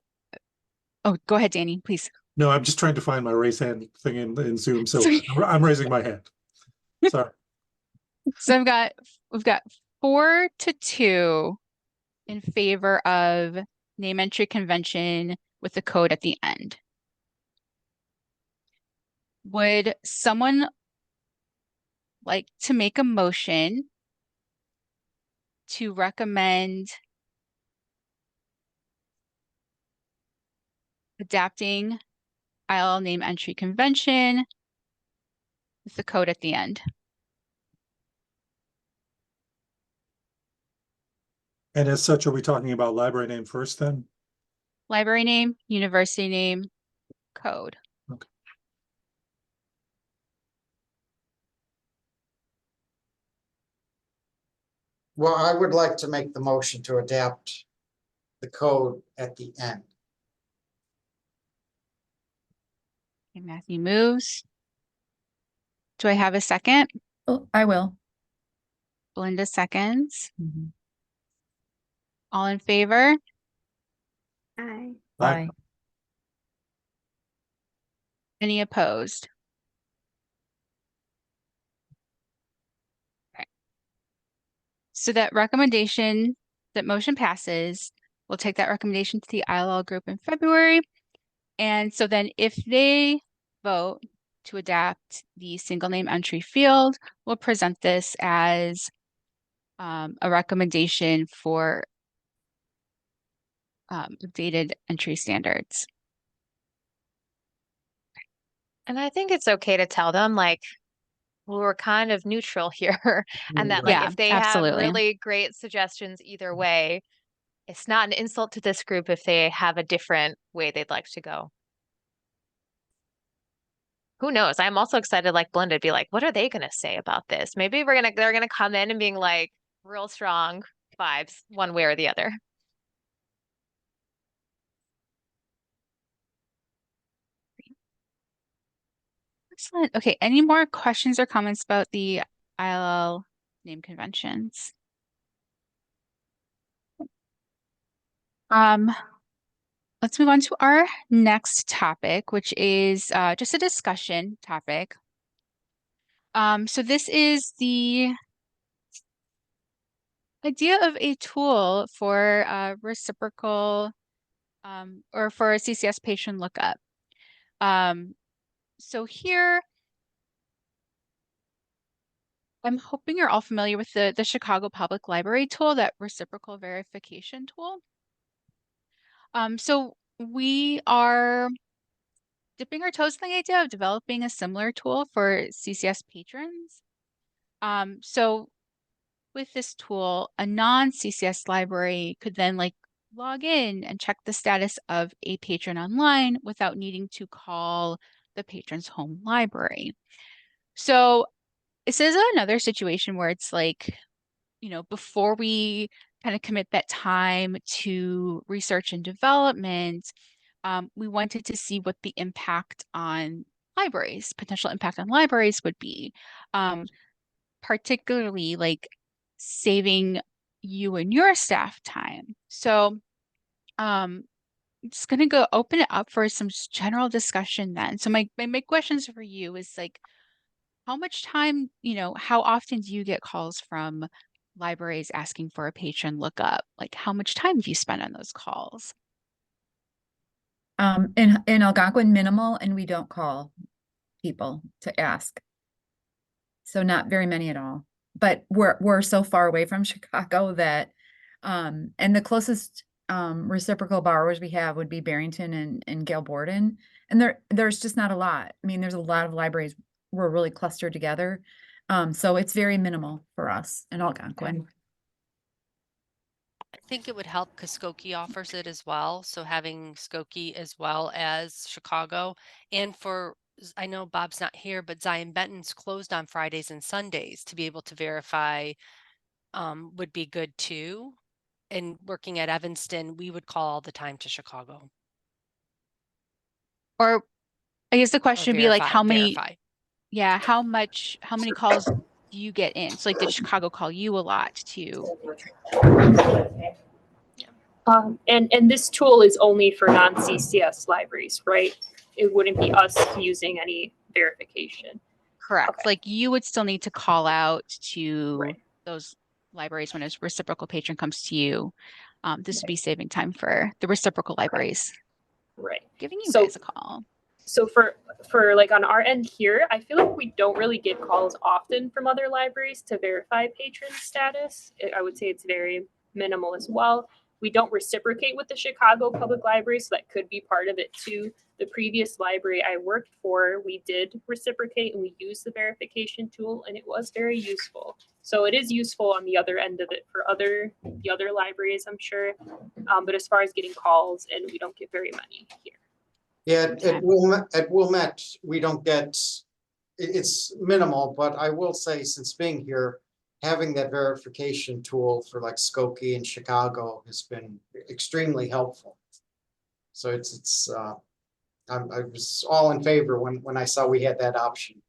oh, go ahead, Danny, please. No, I'm just trying to find my raise hand thing in Zoom, so Sorry. I'm raising my hand. Sorry. So we've got 4-2 in favor of name entry convention with the code at the end. Would someone like to make a motion to recommend adapting ILL name entry convention with the code at the end? And as such, are we talking about library name first then? Library name, university name, code. Okay. Well, I would like to make the motion to adapt the code at the end. Okay, Matthew moves. Do I have a second? Oh, I will. Belinda seconds. Mhm. All in favor? Aye. Aye. Bye. Any opposed? Okay. So that recommendation, that motion passes. We'll take that recommendation to the ILL group in February. And so then if they vote to adapt the single name entry field, we'll present this as a recommendation for updated entry standards. And I think it's okay to tell them like we're kind of neutral here and that like Yeah, if they have absolutely. really great suggestions either way, it's not an insult to this group if they have a different way they'd like to go. Who knows? I'm also excited like Belinda to be like, what are they gonna say about this? Maybe they're gonna come in and being like real strong vibes one way or the other. Excellent. Okay, any more questions or comments about the ILL name conventions? Let's move on to our next topic, which is just a discussion topic. So this is the idea of a tool for reciprocal or for a CCS patron lookup. So here, I'm hoping you're all familiar with the Chicago Public Library tool, that reciprocal verification tool. So we are dipping our toes in the idea of developing a similar tool for CCS patrons. So with this tool, a non-CCS library could then like log in and check the status of a patron online without needing to call the patron's home library. So this is another situation where it's like, before we kind of commit that time to research and development, we wanted to see what the impact on libraries, potential impact on libraries would be, particularly like saving you and your staff time. So, I'm just gonna go open it up for some general discussion then. So my questions for you is like, how much time, how often do you get calls from libraries asking for a patron lookup? Like, how much time have you spent on those calls? In Algonquin, minimal, and we don't call people to ask. So not very many at all. But we're so far away from Chicago that, and the closest reciprocal borrowers we have would be Barrington and Gail Borden. And there's just not a lot. I mean, there's a lot of libraries we're really clustered together. So it's very minimal for us in Algonquin. I think it would help because Skokie offers it as well. So having Skokie as well as Chicago, and I know Bob's not here, but Zion Benton's closed on Fridays and Sundays to be able to verify would be good too. And working at Evanston, we would call all the time to Chicago. Or I guess the Or question would be like, how many, verify. yeah, how many calls do you get in? So like, did Chicago call you a lot too? And this tool is only for non-CCS libraries, right? It wouldn't be us using any verification. Correct. Okay. Like you would still need to call out to Right. those libraries when a reciprocal patron comes to you. This would be saving time for the reciprocal libraries, Right. giving you So- guys a call. So for like on our end here, I feel like we don't really get calls often from other libraries to verify patron status. I would say it's very minimal as well. We don't reciprocate with the Chicago Public Library, so that could be part of it too. The previous library I worked for, we did reciprocate and we used the verification tool, and it was very useful. So it is useful on the other end of it for the other libraries, I'm sure. But as far as getting calls, and we don't get very many here. Yeah, at Wilmette, we don't get, it's minimal, but I will say, since being here, having that verification tool for like Skokie and Chicago has been extremely helpful. So I was all in favor when I saw we had that option.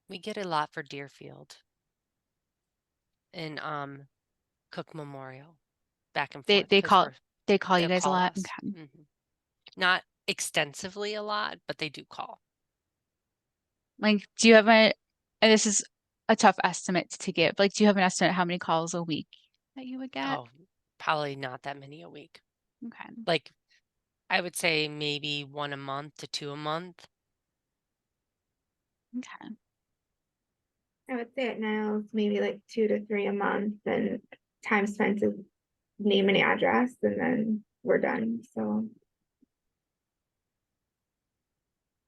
We get a lot for Deerfield and Cook Memorial back and forth. They 'cause call we're- they call you they'll guys a call lot. us. Okay. Mhm. Not extensively a lot, but they do call. Like, do you have and this is a tough estimate to give. Like, do you have an estimate how many calls a week that you would get? Oh, probably not that many a week. Okay. Like, I would say maybe 1 a month to 2 a month. Okay. I would say at Niles, maybe like 2 to 3 a month, and time spent is name and address, and then we're done, so.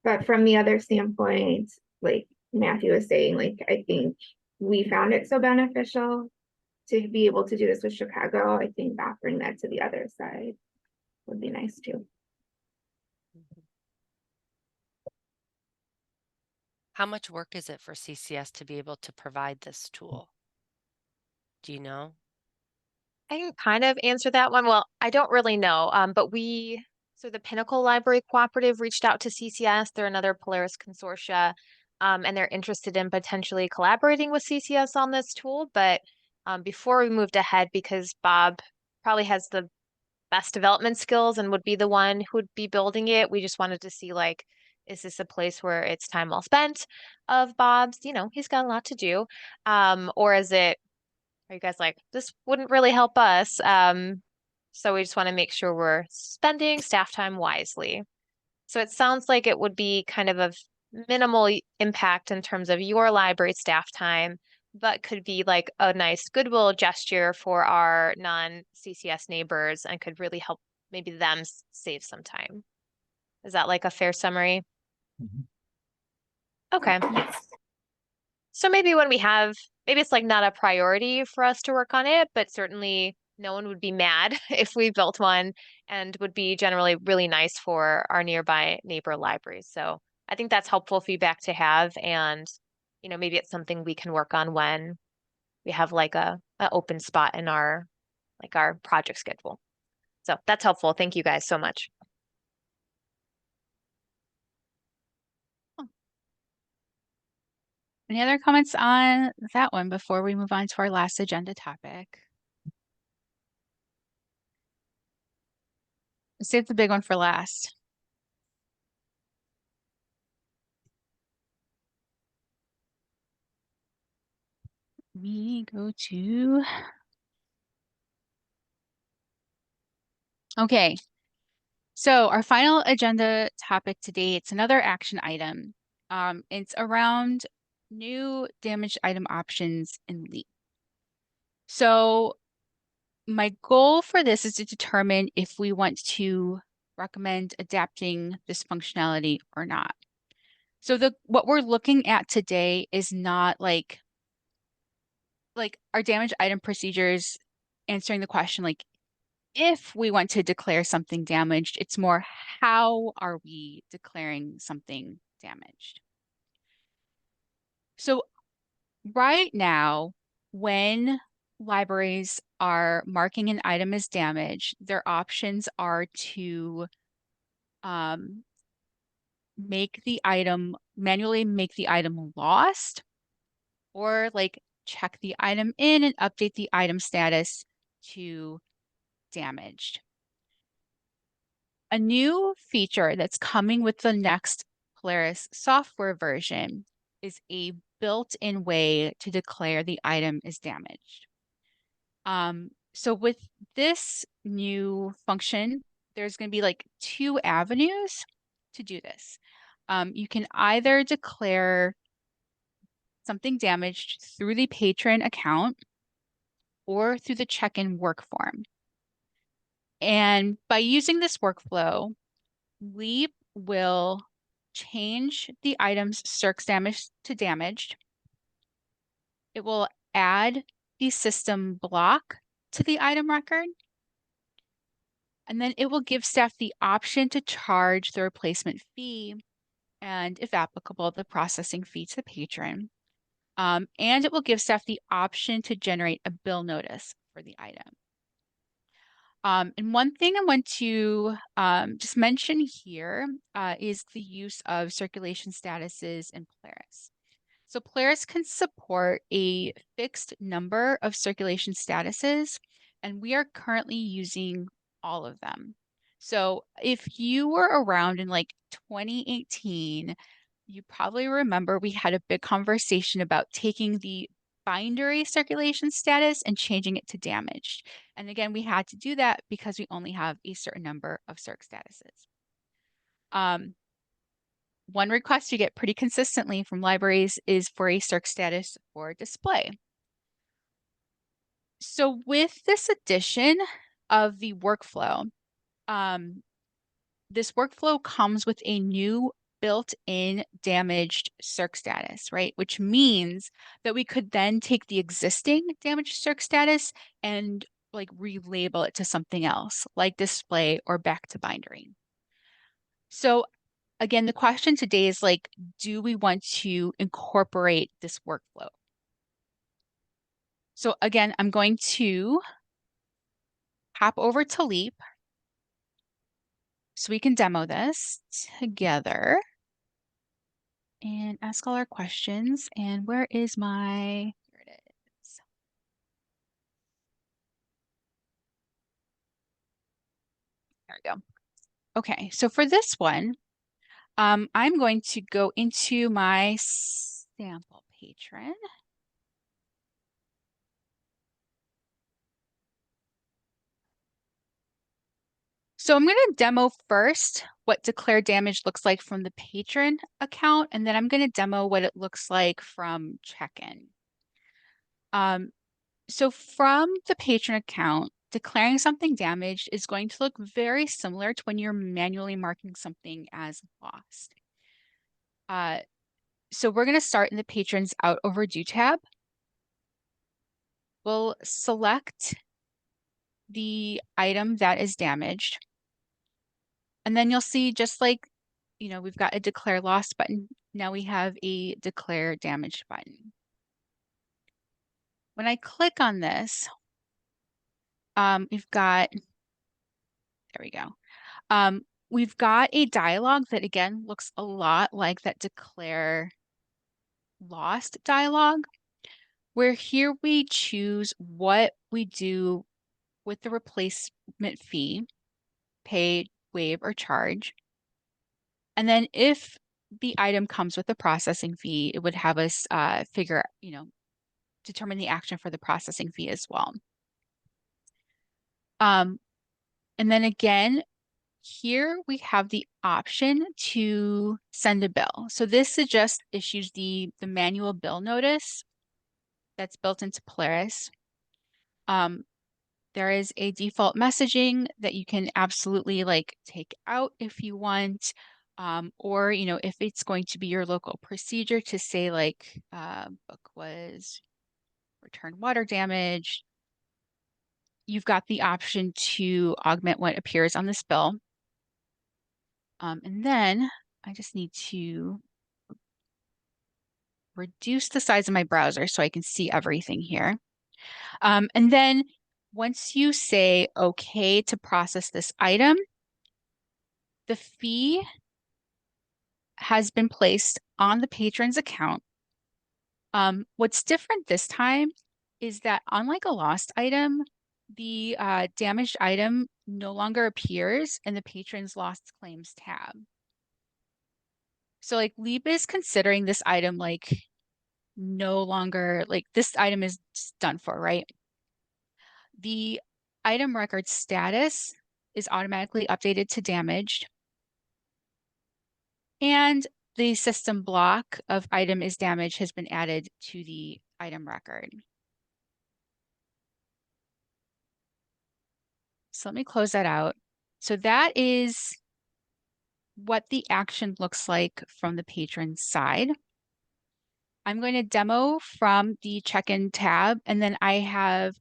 But from the other standpoint, like Matthew was saying, like, I think we found it so beneficial to be able to do this with Chicago. I think offering that to the other side would be nice too. How much work is it for CCS to be able to provide this tool? Do you know? I can kind of answer that one. Well, I don't really know, but so the Pinnacle Library Cooperative reached out to CCS. They're another Polaris consortia, and they're interested in potentially collaborating with CCS on this tool. But before we moved ahead, because Bob probably has the best development skills and would be the one who would be building it, we just wanted to see, like, is this a place where it's time well spent of Bob's? He's got a lot to do. Or are you guys like, this wouldn't really help us? So we just want to make sure we're spending staff time wisely. So it sounds like it would be kind of minimal impact in terms of your library staff time, but could be like a nice goodwill gesture for our non-CCS neighbors and could really help maybe them save some time. Is that like a fair summary? Mhm. Okay. So maybe maybe it's like not a priority for us to work on it, but certainly no one would be mad if we built one, and would be generally really nice for our nearby neighbor libraries. So I think that's helpful feedback to have, and, you know, maybe it's something we can work on when we have like a open spot in our project schedule. So that's helpful. Thank you guys so much. Any other comments on that one before we move on to our last agenda topic? Let's save the big one for last. We go to. Okay. So our final agenda topic today, it's another action item. It's around new damaged item options in LEAP. So my goal for this is to determine if we want to recommend adapting this functionality or not. So what we're looking at today is not like our damaged item procedures answering the question like if we want to declare something damaged, it's more how are we declaring something damaged? So right now, when libraries are marking an item as damaged, their options are to manually make the item lost, or like check the item in and update the item status to damaged. A new feature that's coming with the next Polaris software version is a built-in way to declare the item is damaged. So with this new function, there's going to be like 2 avenues to do this. You can either declare something damaged through the patron account or through the check-in work form. And by using this workflow, LEAP will change the item's circs damage to damaged. It will add the system block to the item record. And then it will give staff the option to charge the replacement fee and, if applicable, the processing fee to the patron. And it will give staff the option to generate a bill notice for the item. And one thing I want to just mention here is the use of circulation statuses in Polaris. So Polaris can support a fixed number of circulation statuses, and we are currently using all of them. So if you were around in like 2018, you probably remember we had a big conversation about taking the binary circulation status and changing it to damaged. And again, we had to do that because we only have a certain number of circ statuses. One request you get pretty consistently from libraries is for a circ status for display. So with this addition of the workflow, this workflow comes with a new built-in damaged circ status, right? Which means that we could then take the existing damaged circ status and like relabel it to something else, like display or back to binary. So again, the question today is like, do we want to incorporate this workflow? So again, I'm going to hop over to LEAP so we can demo this together and ask all our questions. And where is my, here it is. There we go. Okay, so for this one, I'm going to go into my sample patron. So I'm going to demo first what declare damage looks like from the patron account, and then I'm going to demo what it looks like from check-in. So from the patron account, declaring something damaged is going to look very similar to when you're manually marking something as lost. So we're going to start in the patron's out overdue tab. We'll select the item that is damaged. And then you'll see, just like we've got a declare lost button. Now we have a declare damaged button. When I click on this, we've got, there we go. We've got a dialog that again looks a lot like that declare lost dialog, where here we choose what we do with the replacement fee, pay, waive, or charge. And then if the item comes with a processing fee, it would have us determine the action for the processing fee as well. And then again, here we have the option to send a bill. So this just issues the manual bill notice that's built into Polaris. There is a default messaging that you can absolutely take out if you want, or if it's going to be your local procedure to say book was return water damage, you've got the option to augment what appears on this bill. And then I just need to reduce the size of my browser so I can see everything here. And then once you say okay to process this item, the fee has been placed on the patron's account. What's different this time is that unlike a lost item, the damaged item no longer appears in the patron's lost claims tab. So Leap is considering this item no longer, this item is done for, right? The item record status is automatically updated to damaged. And the system block of item is damaged has been added to the item record. So let me close that out. So that is what the action looks like from the patron side. I'm going to demo from the check-in tab, and then I have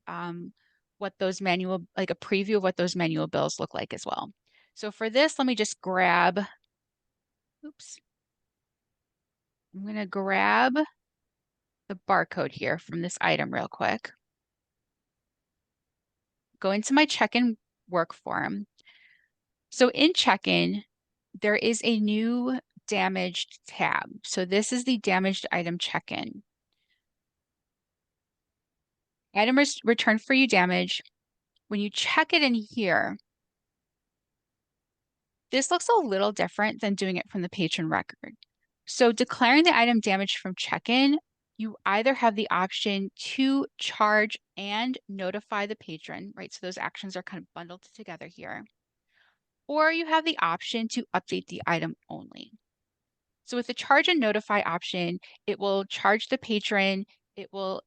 what those manual, a preview of what those manual bills look like as well. So for this, let me just grab, oops. I'm going to grab the barcode here from this item real quick. Go into my check-in work form. So in check-in, there is a new damaged tab. So this is the damaged item check-in. Item returned for you damage. When you check it in here, this looks a little different than doing it from the patron record. So declaring the item damaged from check-in, you either have the option to charge and notify the patron, right? So those actions are kind of bundled together here. Or you have the option to update the item only. So with the charge and notify option, it will charge the patron, it will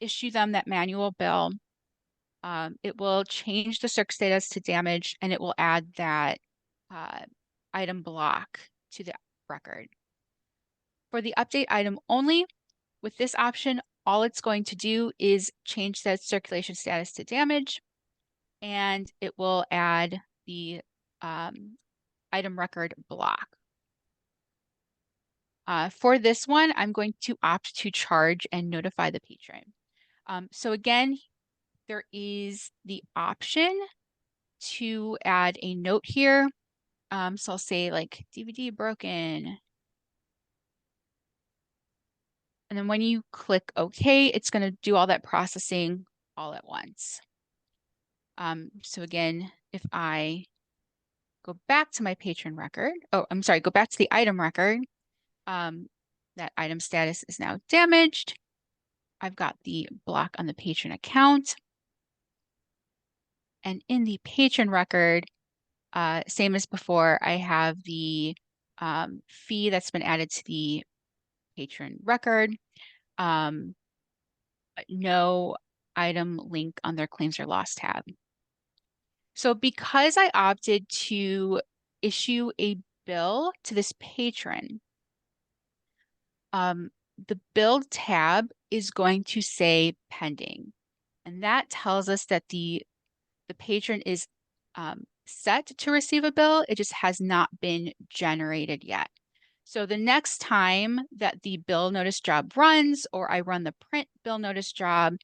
issue them that manual bill, it will change the circ status to damaged, and it will add that item block to the record. For the update item only, with this option, all it's going to do is change that circulation status to damage, and it will add the item record block. For this one, I'm going to opt to charge and notify the patron. So again, there is the option to add a note here. So I'll say DVD broken. And then when you click OK, it's going to do all that processing all at once. So again, if I go back to my patron record, go back to the item record, that item status is now damaged. I've got the block on the patron account. And in the patron record, same as before, I have the fee that's been added to the patron record. No item link on their claims or loss tab. So because I opted to issue a bill to this patron, the bill tab is going to say pending. And that tells us that the patron is set to receive a bill. It just has not been generated yet. So the next time that the bill notice job runs, or I run the print bill notice job,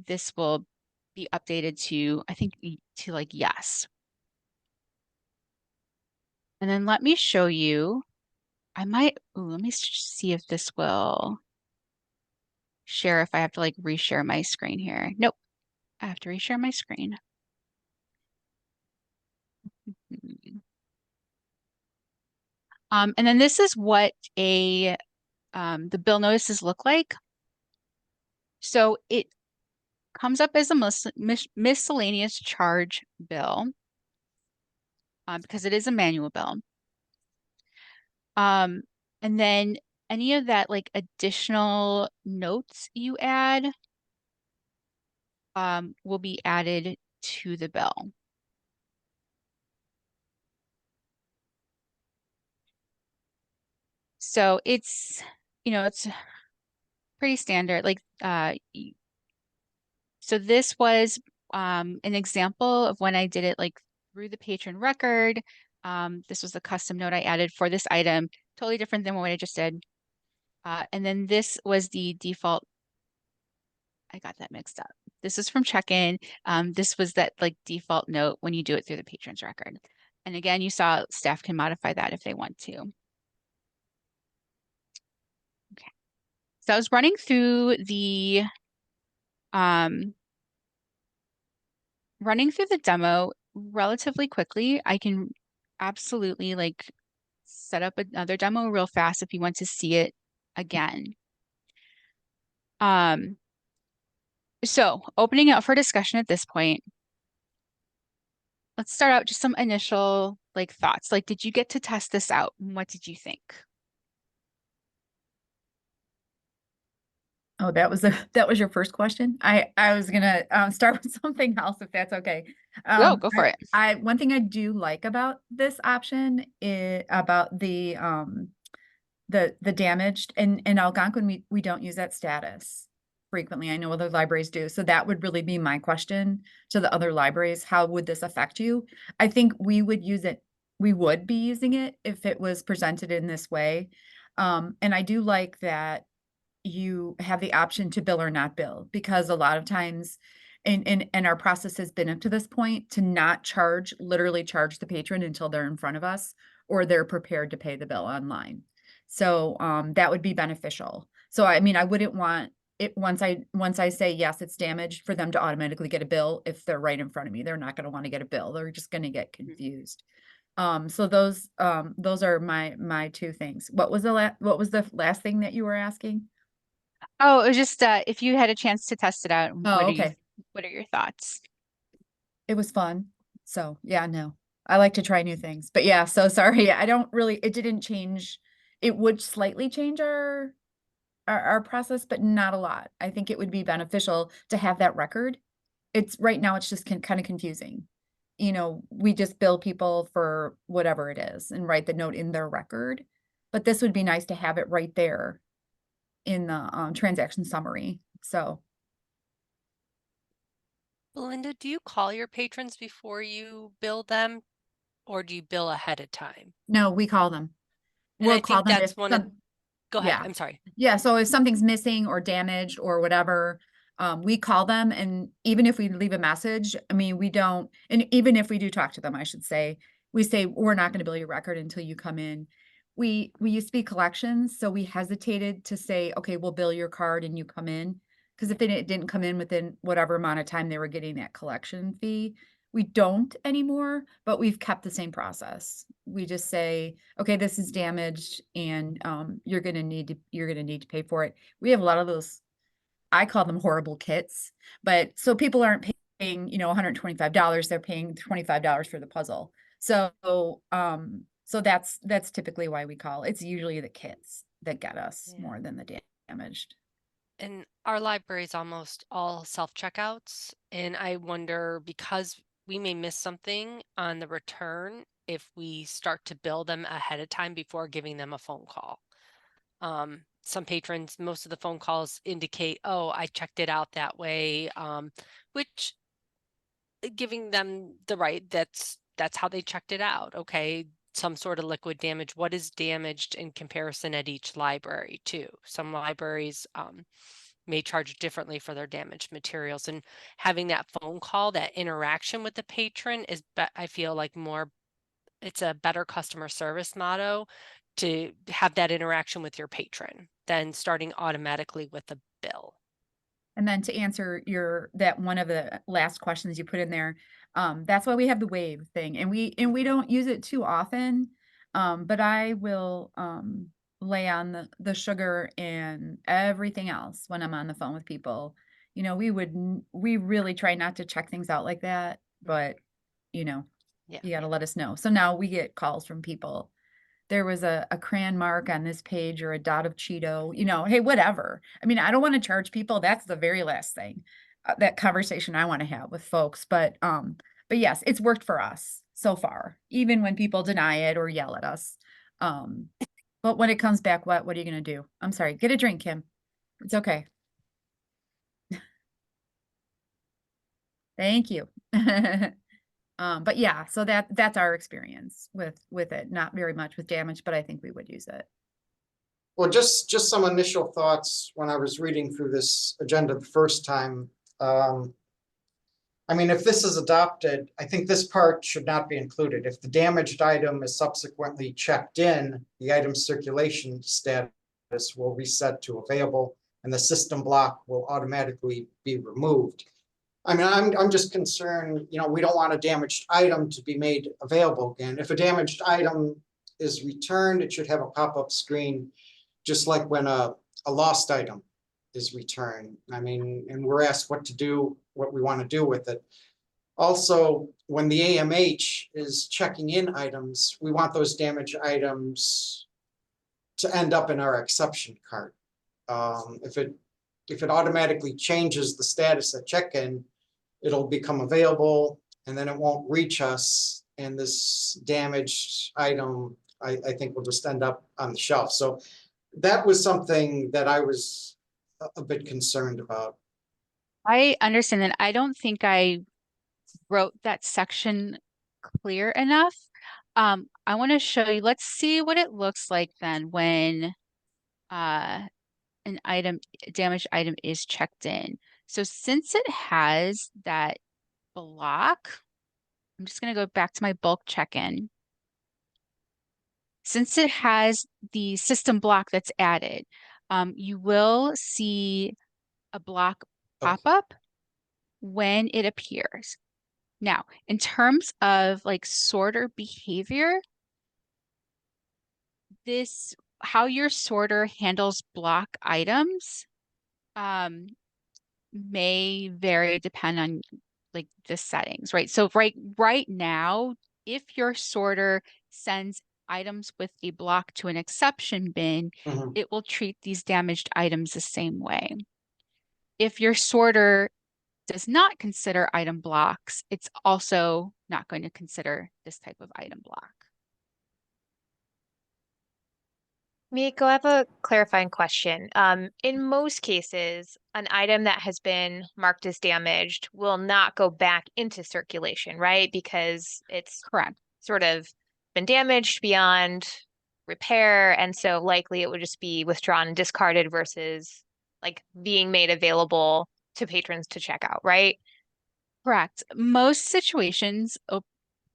this will be updated to, I think, to like yes. And then let me show you, let me see if this will share, if I have to like reshare my screen here. Nope, I have to reshare my screen. And then this is what the bill notices look like. So it comes up as a miscellaneous charge bill because it is a manual bill. And then any of that like additional notes you add will be added to the bill. So it's, it's pretty standard. Like, so this was an example of when I did it like through the patron record. This was a custom note I added for this item, totally different than what I just did. And then this was the default. I got that mixed up. This is from check-in. This was that like default note when you do it through the patron's record. And again, you saw staff can modify that if they want to. Okay. So I was running through the demo relatively quickly. I can absolutely like set up another demo real fast if you want to see it again. So opening it up for discussion at this point, let's start out just some initial like thoughts. Like, did you get to test this out? What did you think? Oh, that was your first question? I was gonna start with something else, if that's okay. Go for it. One thing I do like about this option is about the damaged, and in Algonquin, we don't use that status frequently. I know other libraries do. So that would really be my question to the other libraries. How would this affect you? I think we would use it. We would be using it if it was presented in this way. And I do like that you have the option to bill or not bill, because a lot of times and our process has been up to this point to not literally charge the patron until they're in front of us or they're prepared to pay the bill online. So that would be beneficial. So I mean, I wouldn't want it once I say yes, it's damaged, for them to automatically get a bill if they're right in front of me. They're not going to want to get a bill. They're just going to get confused. So those are my two things. What was the last thing that you were asking? Oh, it was just if you had a chance to test it out, Oh, okay. What are your thoughts? It was fun. So yeah, no, I like to try new things, but yeah, so sorry. It didn't change. It would slightly change our process, but not a lot. I think it would be beneficial to have that record. Right now, it's just kind of confusing. We just bill people for whatever it is and write the note in their record. But this would be nice to have it right there in the transaction summary. So. Belinda, do you call your patrons before you bill them, or do you bill ahead of time? No, we call them. And We'll I call think them that's if one of, some- go ahead, yeah. I'm sorry. Yeah, so if something's missing or damaged or whatever, we call them, and even if we leave a message, I mean, we don't, and even if we do talk to them, I should say, we say, we're not gonna bill your record until you come in. We used to be collections, so we hesitated to say, okay, we'll bill your card and you come in. Because if it didn't come in within whatever amount of time they were getting that collection fee, we don't anymore, but we've kept the same process. We just say, okay, this is damaged and you're gonna need to pay for it. We have a lot of those, I call them horrible kits, but so people aren't paying, $125, they're paying $25 for the puzzle. So that's typically why we call. It's usually the kits that get us more than the damaged. And our library is almost all self-checkouts. And I wonder, because we may miss something on the return if we start to bill them ahead of time before giving them a phone call. Some patrons, most of the phone calls indicate, oh, I checked it out that way, which giving them the right, that's how they checked it out. Okay, some sort of liquid damage. What is damaged in comparison at each library too? Some libraries may charge differently for their damaged materials, and having that phone call, that interaction with the patron is, I feel like it's a better customer service motto to have that interaction with your patron than starting automatically with a bill. And then to answer that one of the last questions you put in there, that's why we have the wave thing, and we don't use it too often. But I will lay on the sugar and everything else when I'm on the phone with people. You know, we really try not to check things out like that, but you know, Yeah. you got to let us know. So now we get calls from people. There was a crayon mark on this page or a dot of Cheeto, you know, hey, whatever. I mean, I don't want to charge people. That's the very last thing, that conversation I want to have with folks. But yes, it's worked for us so far, even when people deny it or yell at us. But when it comes back, what are you going to do? I'm sorry. Get a drink, Kim. It's okay. Thank you. But yeah, so that's our experience with it. Not very much with damage, but I think we would use it. Well, just some initial thoughts when I was reading through this agenda the first time. I mean, if this is adopted, I think this part should not be included. If the damaged item is subsequently checked in, the item's circulation status will reset to available and the system block will automatically be removed. I mean, I'm just concerned, you know, we don't want a damaged item to be made available again. If a damaged item is returned, it should have a pop-up screen, just like when a lost item is returned. I mean, and we're asked what to do, what we want to do with it. Also, when the AMH is checking in items, we want those damaged items to end up in our exception cart. If it automatically changes the status at check-in, it'll become available and then it won't reach us. And this damaged item, I think will just end up on the shelf. So that was something that I was a bit concerned about. I understand that. I don't think I wrote that section clear enough. I want to show you, let's see what it looks like then when an damaged item is checked in. So since it has that block, I'm just going to go back to my bulk check-in. Since it has the system block that's added, you will see a block pop up when it appears. Now, in terms of like sorter behavior, how your sorter handles block items may vary depend on like the settings, right? So right now, if your sorter sends items with a block to an exception bin, it will treat these damaged items the same way. If your sorter does not consider item blocks, it's also not going to consider this type of item block. Miko, I have a clarifying question. In most cases, an item that has been marked as damaged will not go back into circulation, right? Because it's Correct. sort of been damaged beyond repair, and so likely it would just be withdrawn and discarded versus like being made available to patrons to check out, right? Correct. Most situations will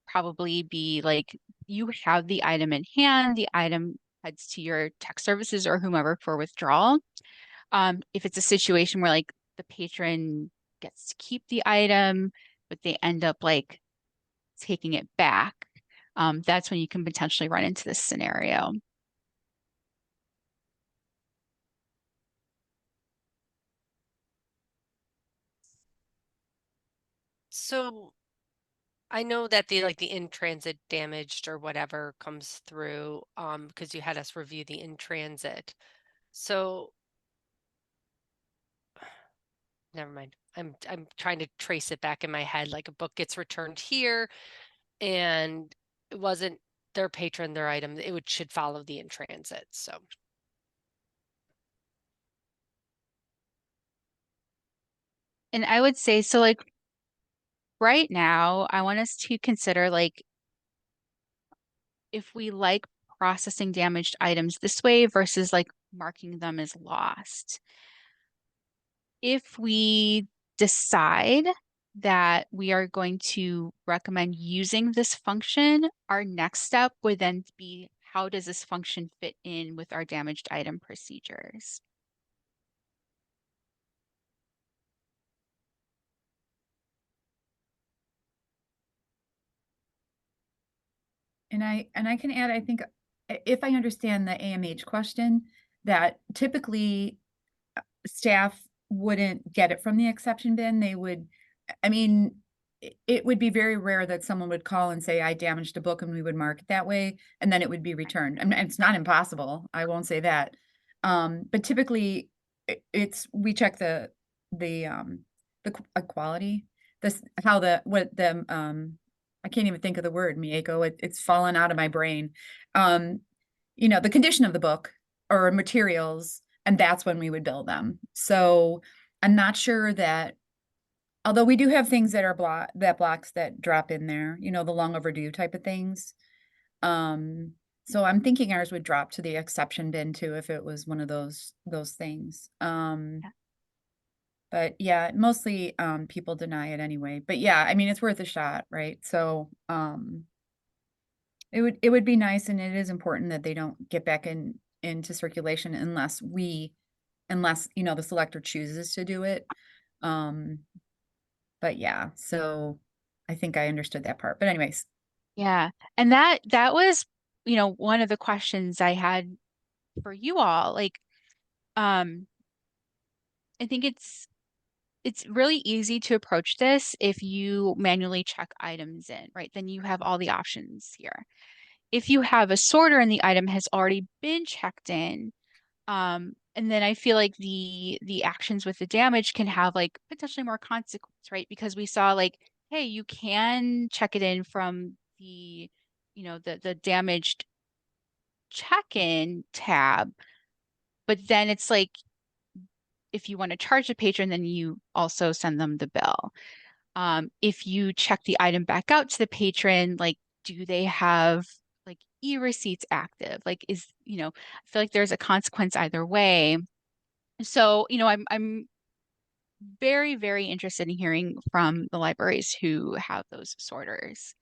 probably be like you have the item in hand, the item heads to your tech services or whomever for withdrawal. If it's a situation where like the patron gets to keep the item, but they end up like taking it back, that's when you can potentially run into this scenario. So I know that the in-transit damaged or whatever comes through because you had us review the in-transit. So never mind. I'm trying to trace it back in my head. Like a book gets returned here and it wasn't their patron, their item. It should follow the in-transit. So And I would say, so like right now, I want us to consider like if we like processing damaged items this way versus like marking them as lost. If we decide that we are going to recommend using this function, our next step would then be how does this function fit in with our damaged item procedures? And I can add, I think, if I understand the AMH question, that typically staff wouldn't get it from the exception bin. They would, I mean, it would be very rare that someone would call and say, I damaged a book, and we would mark it that way, and then it would be returned. I mean, it's not impossible. I won't say that. But typically we check the quality, this, how the, what the, I can't even think of the word, Mieko. It's fallen out of my brain. You know, the condition of the book or materials, and that's when we would bill them. So I'm not sure that, although we do have things that are blocks that drop in there, you know, the long overdue type of things. So I'm thinking ours would drop to the exception bin too, if it was one of those things. But yeah, mostly people deny it anyway. But yeah, I mean, it's worth a shot, right? So it would be nice, and it is important that they don't get back into circulation unless you know, the selector chooses to do it. But yeah, so I think I understood that part. But anyways, Yeah. And that was, you know, one of the questions I had for you all. Like, I think it's really easy to approach this if you manually check items in, right? Then you have all the options here. If you have a sorter and the item has already been checked in, and then I feel like the actions with the damage can have like potentially more consequence, right? Because we saw like, hey, you can check it in from the, you know, the damaged check-in tab, but then it's like if you want to charge the patron, then you also send them the bill. If you check the item back out to the patron, like, do they have like e-receipts active? Like, is, you know, I feel like there's a consequence either way. So, you know, I'm very, very interested in hearing from the libraries who have those sorters.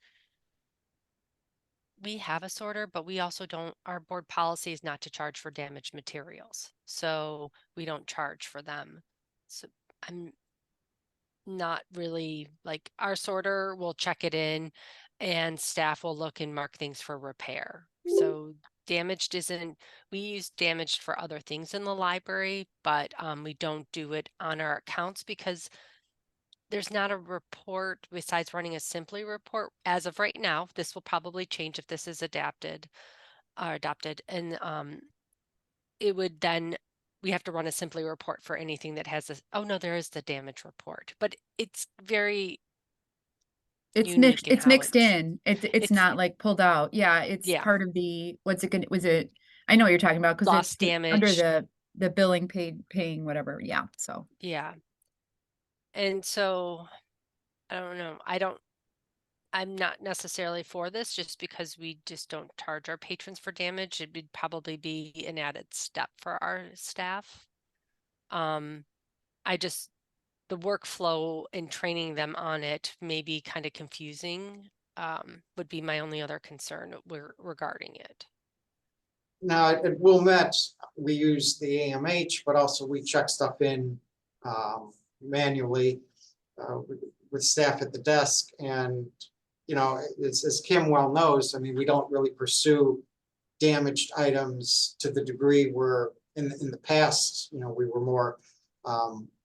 We have a sorter, but we also don't, our board policy is not to charge for damaged materials. So we don't charge for them. So I'm not really like, our sorter will check it in and staff will look and mark things for repair. So damaged isn't, we use damaged for other things in the library, but we don't do it on our accounts because there's not a report besides running a Simply report as of right now. This will probably change if this is adopted, and it would then, we have to run a Simply report for anything that has this. Oh no, there is the damage report, but it's very it's unique mixed. in It's how mixed it's, in. It's not like pulled out. Yeah, it's yeah, part of the, what's it gonna, was it? I know what you're talking about because loss it's under damage. the billing paying whatever. Yeah. So Yeah, and so I don't know. I'm not necessarily for this just because we just don't charge our patrons for damage. It would probably be an added step for our staff. I just, the workflow and training them on it may be kind of confusing, would be my only other concern regarding it. Now, at Wilmette, we use the AMH, but also we check stuff in manually with staff at the desk. And, you know, as Kim well knows, I mean, we don't really pursue damaged items to the degree where in the past, you know, we were more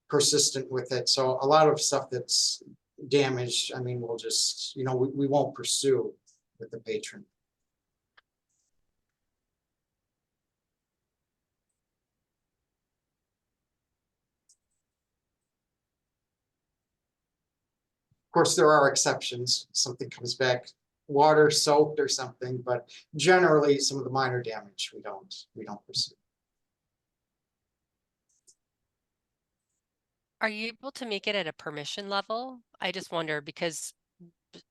persistent with it. So a lot of stuff that's damaged, I mean, we'll just, you know, we won't pursue with the patron. Of course, there are exceptions. Something comes back water soaked or something, but generally some of the minor damage we don't pursue. Are you able to make it at a permission level? I just wonder because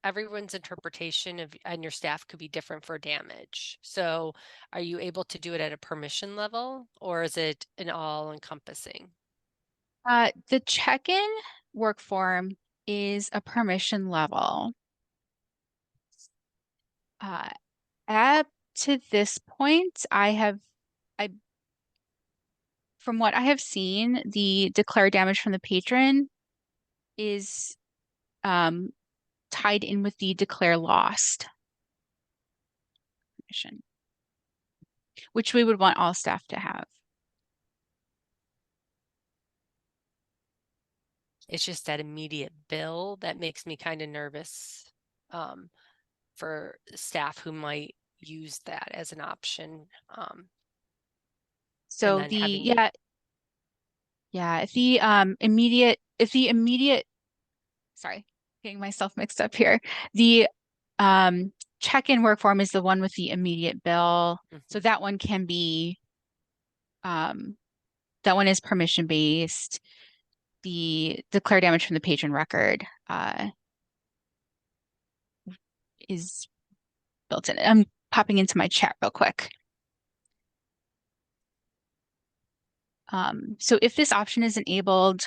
everyone's interpretation of and your staff could be different for damage. So are you able to do it at a permission level or is it an all encompassing? The check-in work form is a permission level. Up to this point, from what I have seen, the declare damage from the patron is tied in with the declare lost permission, which we would want all staff to have. It's just that immediate bill that makes me kind of nervous for staff who might use that as an option. So then the having- if the immediate sorry, getting myself mixed up here. The check-in work form is the one with the immediate bill. So that one can be that one is permission based. The declare damage from the patron record is built in. I'm popping into my chat real quick. So if this option is enabled,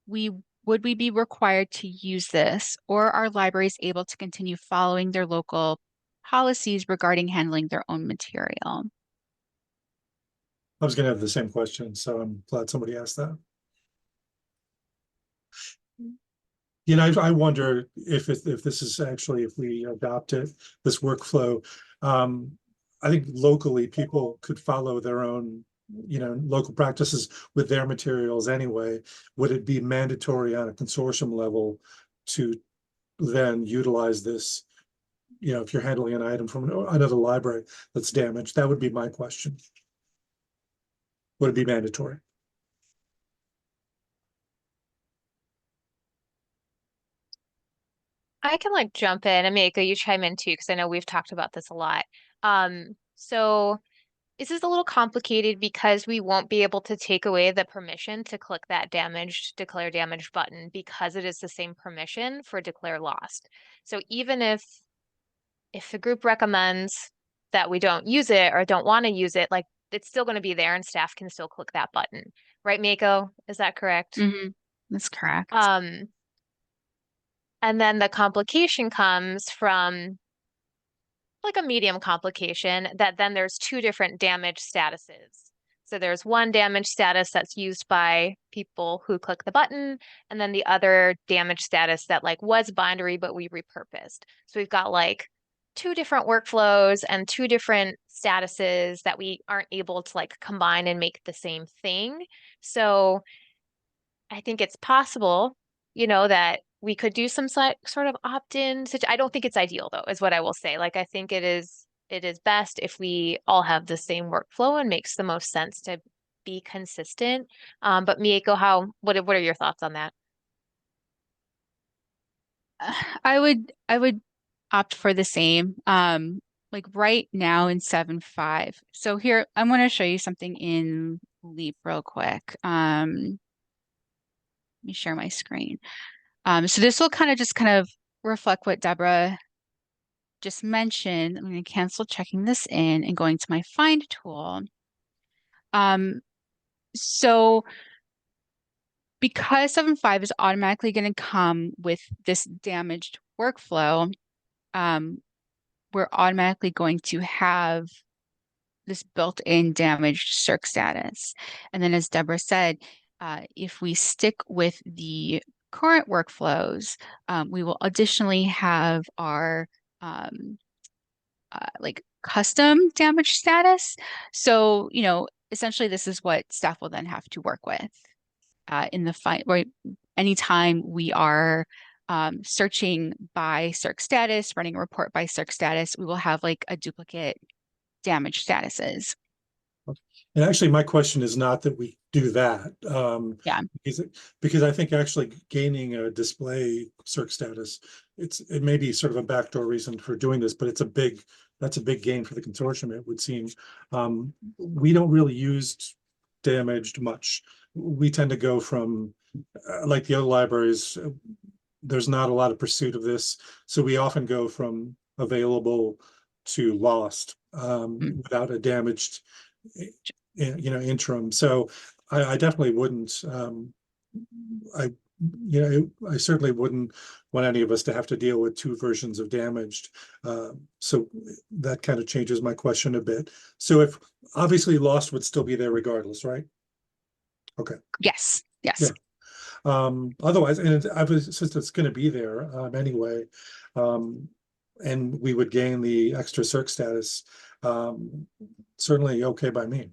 would we be required to use this, or are libraries able to continue following their local policies regarding handling their own material? I was gonna have the same question, so I'm glad somebody asked that. You know, I wonder if this is actually, if we adopt it, this workflow, I think locally people could follow their own, you know, local practices with their materials anyway. Would it be mandatory on a consortium level to then utilize this? You know, if you're handling an item from another library that's damaged, that would be my question. Would it be mandatory? I can like jump in and Mako, you chime in too, because I know we've talked about this a lot. So this is a little complicated because we won't be able to take away the permission to click that declare damaged button because it is the same permission for declare lost. So even if the group recommends that we don't use it or don't want to use it, like it's still going to be there and staff can still click that button. Right, Mako? Is that correct? That's correct. And then the complication comes from like a medium complication that then there's two different damage statuses. So there's one damage status that's used by people who click the button, and then the other damage status that like was binary, but we repurposed. So we've got like two different workflows and two different statuses that we aren't able to like combine and make the same thing. So I think it's possible, you know, that we could do some sort of opt-in. I don't think it's ideal though, is what I will say. Like, I think it is best if we all have the same workflow and makes the most sense to be consistent. But Miyako, what are your thoughts on that? I would opt for the same. Like right now in 7.5. So here, I'm going to show you something in Leap real quick. Let me share my screen. So this will kind of reflect what Deborah just mentioned. I'm going to cancel checking this in and going to my find tool. So because 7.5 is automatically going to come with this damaged workflow, we're automatically going to have this built-in damaged circ status. And then as Deborah said, if we stick with the current workflows, we will additionally have our like custom damage status. So, you know, essentially this is what staff will then have to work with in the find, right? Anytime we are searching by circ status, running a report by circ status, we will have like a duplicate damage statuses. And actually, my question is not that we do that. Yeah. Because I think actually gaining a display circ status, it may be sort of a backdoor reason for doing this, but that's a big gain for the consortium, it would seem. We don't really use damaged much. We tend to go from, like the other libraries, there's not a lot of pursuit of this. So we often go from available to lost without a damaged, interim. So I definitely wouldn't, I certainly wouldn't want any of us to have to deal with two versions of damaged. So that kind of changes my question a bit. So if obviously lost would still be there regardless, right? Okay. Yes, yes. Yeah. Otherwise, and since it's going to be there anyway, and we would gain the extra circ status, certainly okay by me.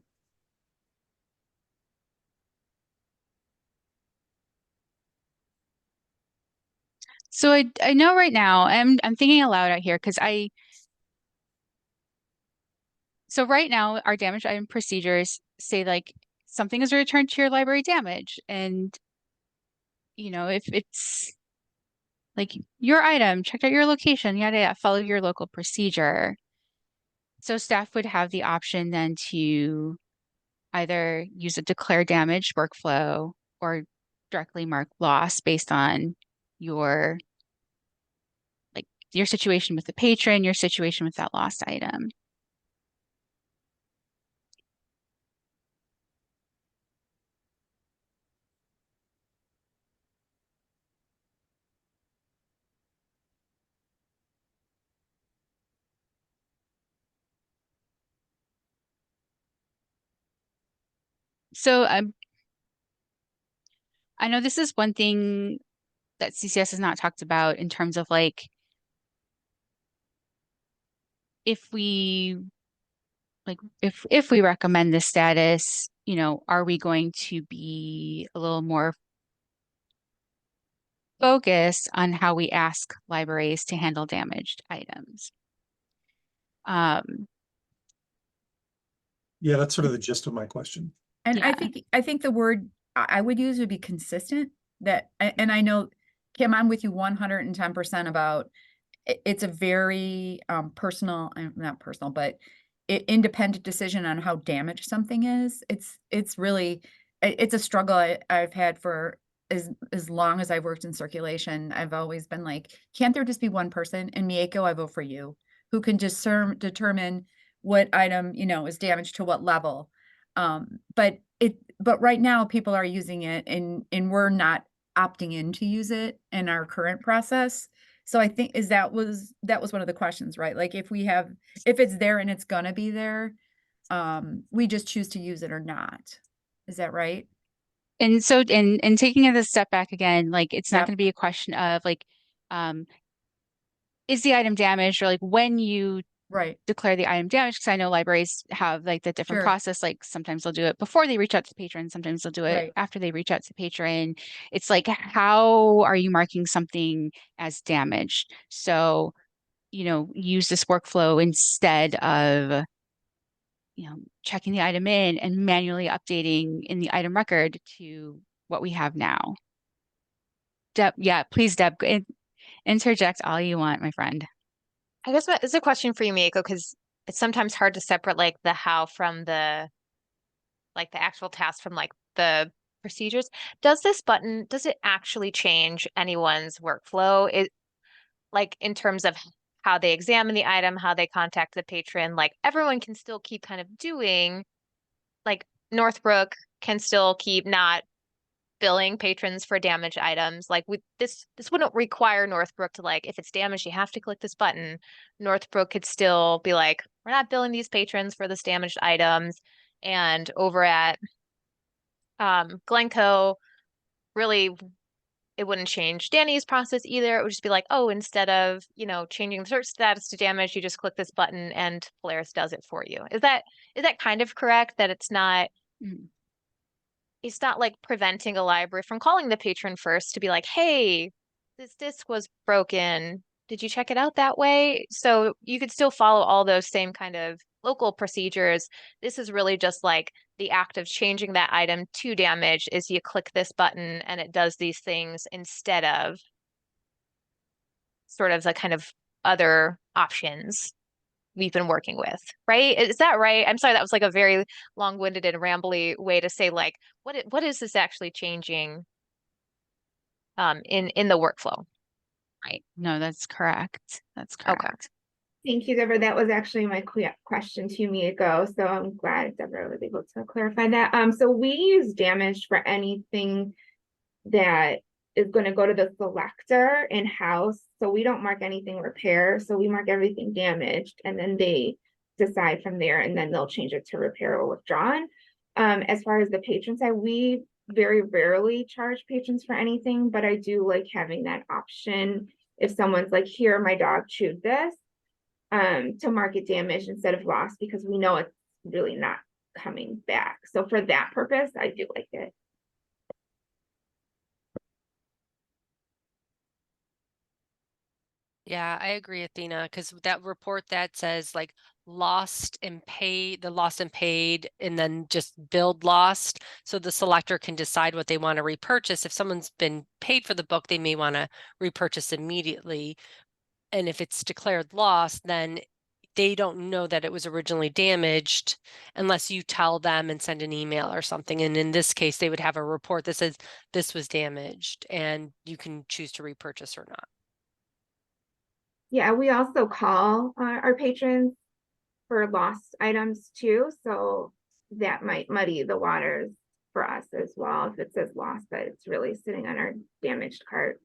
So I know right now I'm thinking aloud out here because so right now our damaged item procedures say like something is returned to your library damaged, and if it's like your item checked out your location, yada yada, follow your local procedure. So staff would have the option then to either use a declare damage workflow or directly mark loss based on your situation with the patron, your situation with that lost item. So I know this is one thing that CCS has not talked about in terms of like if we recommend this status, are we going to be a little more focused on how we ask libraries to handle damaged items? Yeah, that's sort of the gist of my question. And Yeah. I think the word I would use would be consistent. And I know, Kim, I'm with you 110% about it's a very personal, not personal, but independent decision on how damaged something is. It's really it's a struggle I've had for as long as I've worked in circulation. I've always been like, can't there just be one person? And Mieko, I vote for you, who can just determine what item is damaged to what level. But right now people are using it and we're not opting in to use it in our current process. So I think that was one of the questions, right? Like if it's there and it's gonna be there, we just choose to use it or not. Is that right? And so and taking it a step back again, like it's not Yep. going to be a question of like, is the item damaged, or like when you Right. declare the item damaged, because I know libraries have like the different Sure. process. Like sometimes they'll do it before they reach out to the patron, sometimes they'll do it Right. after they reach out to the patron. It's like, how are you marking something as damaged? So, use this workflow instead of checking the item in and manually updating in the item record to what we have now. Deb, yeah, please, Deb, interject all you want, my friend. I guess it's a question for you, Mieko, because it's sometimes hard to separate like the how from the actual task from like the procedures. Does this button, does it actually change anyone's workflow? Like in terms of how they examine the item, how they contact the patron, like everyone can still keep kind of doing, like Northbrook can still keep not billing patrons for damaged items. Like with this wouldn't require Northbrook to like, if it's damaged, you have to click this button. Northbrook could still be like, we're not billing these patrons for this damaged items. And over at Glencoe, really it wouldn't change Danny's process either. It would just be like, oh, instead of, changing the search status to damage, you just click this button and Polaris does it for you. Is that kind of correct, that it's not like preventing a library from calling the patron first to be like, hey, this disc was broken. Did you check it out that way? So you could still follow all those same kind of local procedures. This is really just like the act of changing that item to damage is you click this button and it does these things instead of sort of the kind of other options. we've been working with, right? Is that right? I'm sorry, that was like a very long-winded and rambly way to say like, what is this actually changing in the workflow? Right. No, that's correct. That's Okay. correct. Thank you, Deborah. That was actually my question 2 minutes ago, so I'm glad Deborah was able to clarify that. So we use damaged for anything that is going to go to the selector in-house. So we don't mark anything repair. So we mark everything damaged, and then they decide from there, and then they'll change it to repair or withdrawn. As far as the patron side, we very rarely charge patrons for anything, but I do like having that option. If someone's like, here, my dog chewed this, to mark it damaged instead of lost, because we know it's really not coming back. So for that purpose, I do like it. Yeah, I agree, Athena, because that report that says like lost and paid, the lost and paid, and then just billed lost. So the selector can decide what they want to repurchase. If someone's been paid for the book, they may want to repurchase immediately. And if it's declared lost, then they don't know that it was originally damaged unless you tell them and send an email or something. And in this case, they would have a report that says this was damaged and you can choose to repurchase or not. Yeah, we also call our patrons for lost items too, so that might muddy the waters for us as well. If it says lost, but it's really sitting on our damaged cart.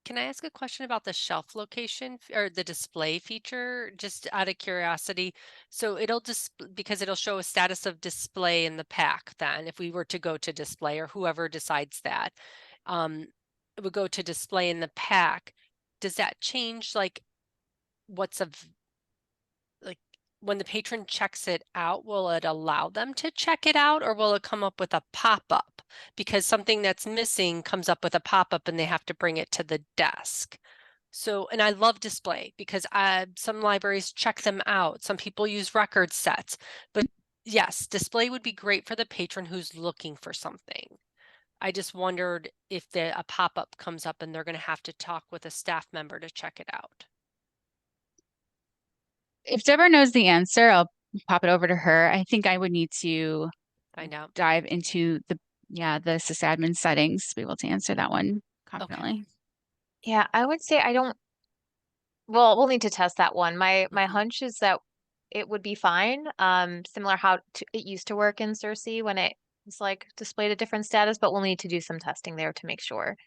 Can I ask a question about the shelf location or the display feature, just out of curiosity? So it'll just, because it'll show a status of display in the pack then, if we were to go to display or whoever decides that, it would go to display in the pack. Does that change like what's like when the patron checks it out, will it allow them to check it out or will it come up with a pop-up? Because something that's missing comes up with a pop-up and they have to bring it to the desk. So, and I love display because some libraries check them out. Some people use record sets, but yes, display would be great for the patron who's looking for something. I just wondered if a pop-up comes up and they're going to have to talk with a staff member to check it out. If Deborah knows the answer, I'll pop it over to her. I think I would need to Find out. dive into the sysadmin settings to be able to answer that one confidently. Yeah, I would say well, we'll need to test that one. My Mhm. hunch is that it would be fine. Similar how it used to work in Cersei when it was like displayed a different status, but we'll need to do some testing there to make sure.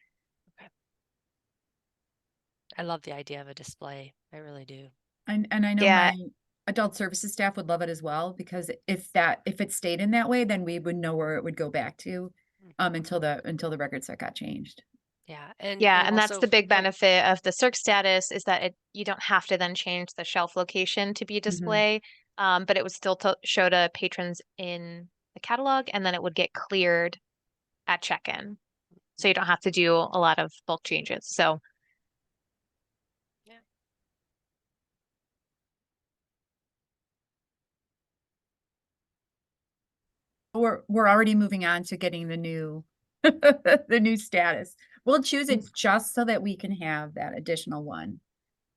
I love the idea of a display. I really do. And I know Yeah. my adult services staff would love it as well, because if it stayed in that way, then we would know where it would go back to until the record set got changed. Yeah. Yeah, and that's also the big for- benefit of the search status is that you don't have to then change the shelf location to be display, but it would still show to patrons in the catalog, and then it would get cleared at check-in. So you don't have to do a lot of bulk changes. So We're already moving on to getting the new the new status. We'll choose it just so that we can have that additional one.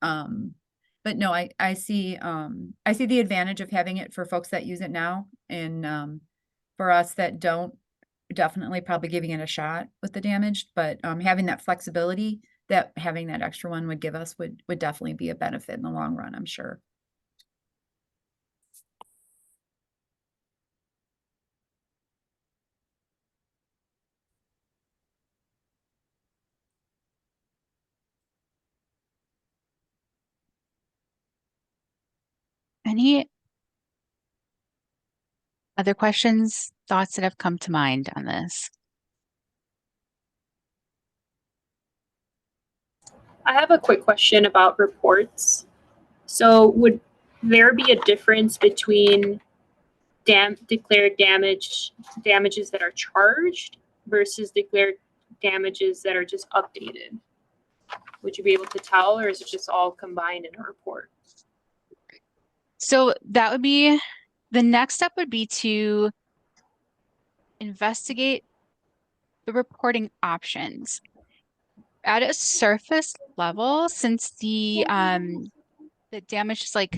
But no, I see the advantage of having it for folks that use it now, and for us that don't, definitely probably giving it a shot with the damaged, but having that flexibility that having that extra one would give us would definitely be a benefit in the long run, I'm sure. Any other questions, thoughts that have come to mind on this? I have a quick question about reports. So would there be a difference between declared damages that are charged versus declared damages that are just updated? Would you be able to tell, or is it just all combined in a report? So that would be, the next step would be to investigate the reporting options. at a surface level, since the damage is like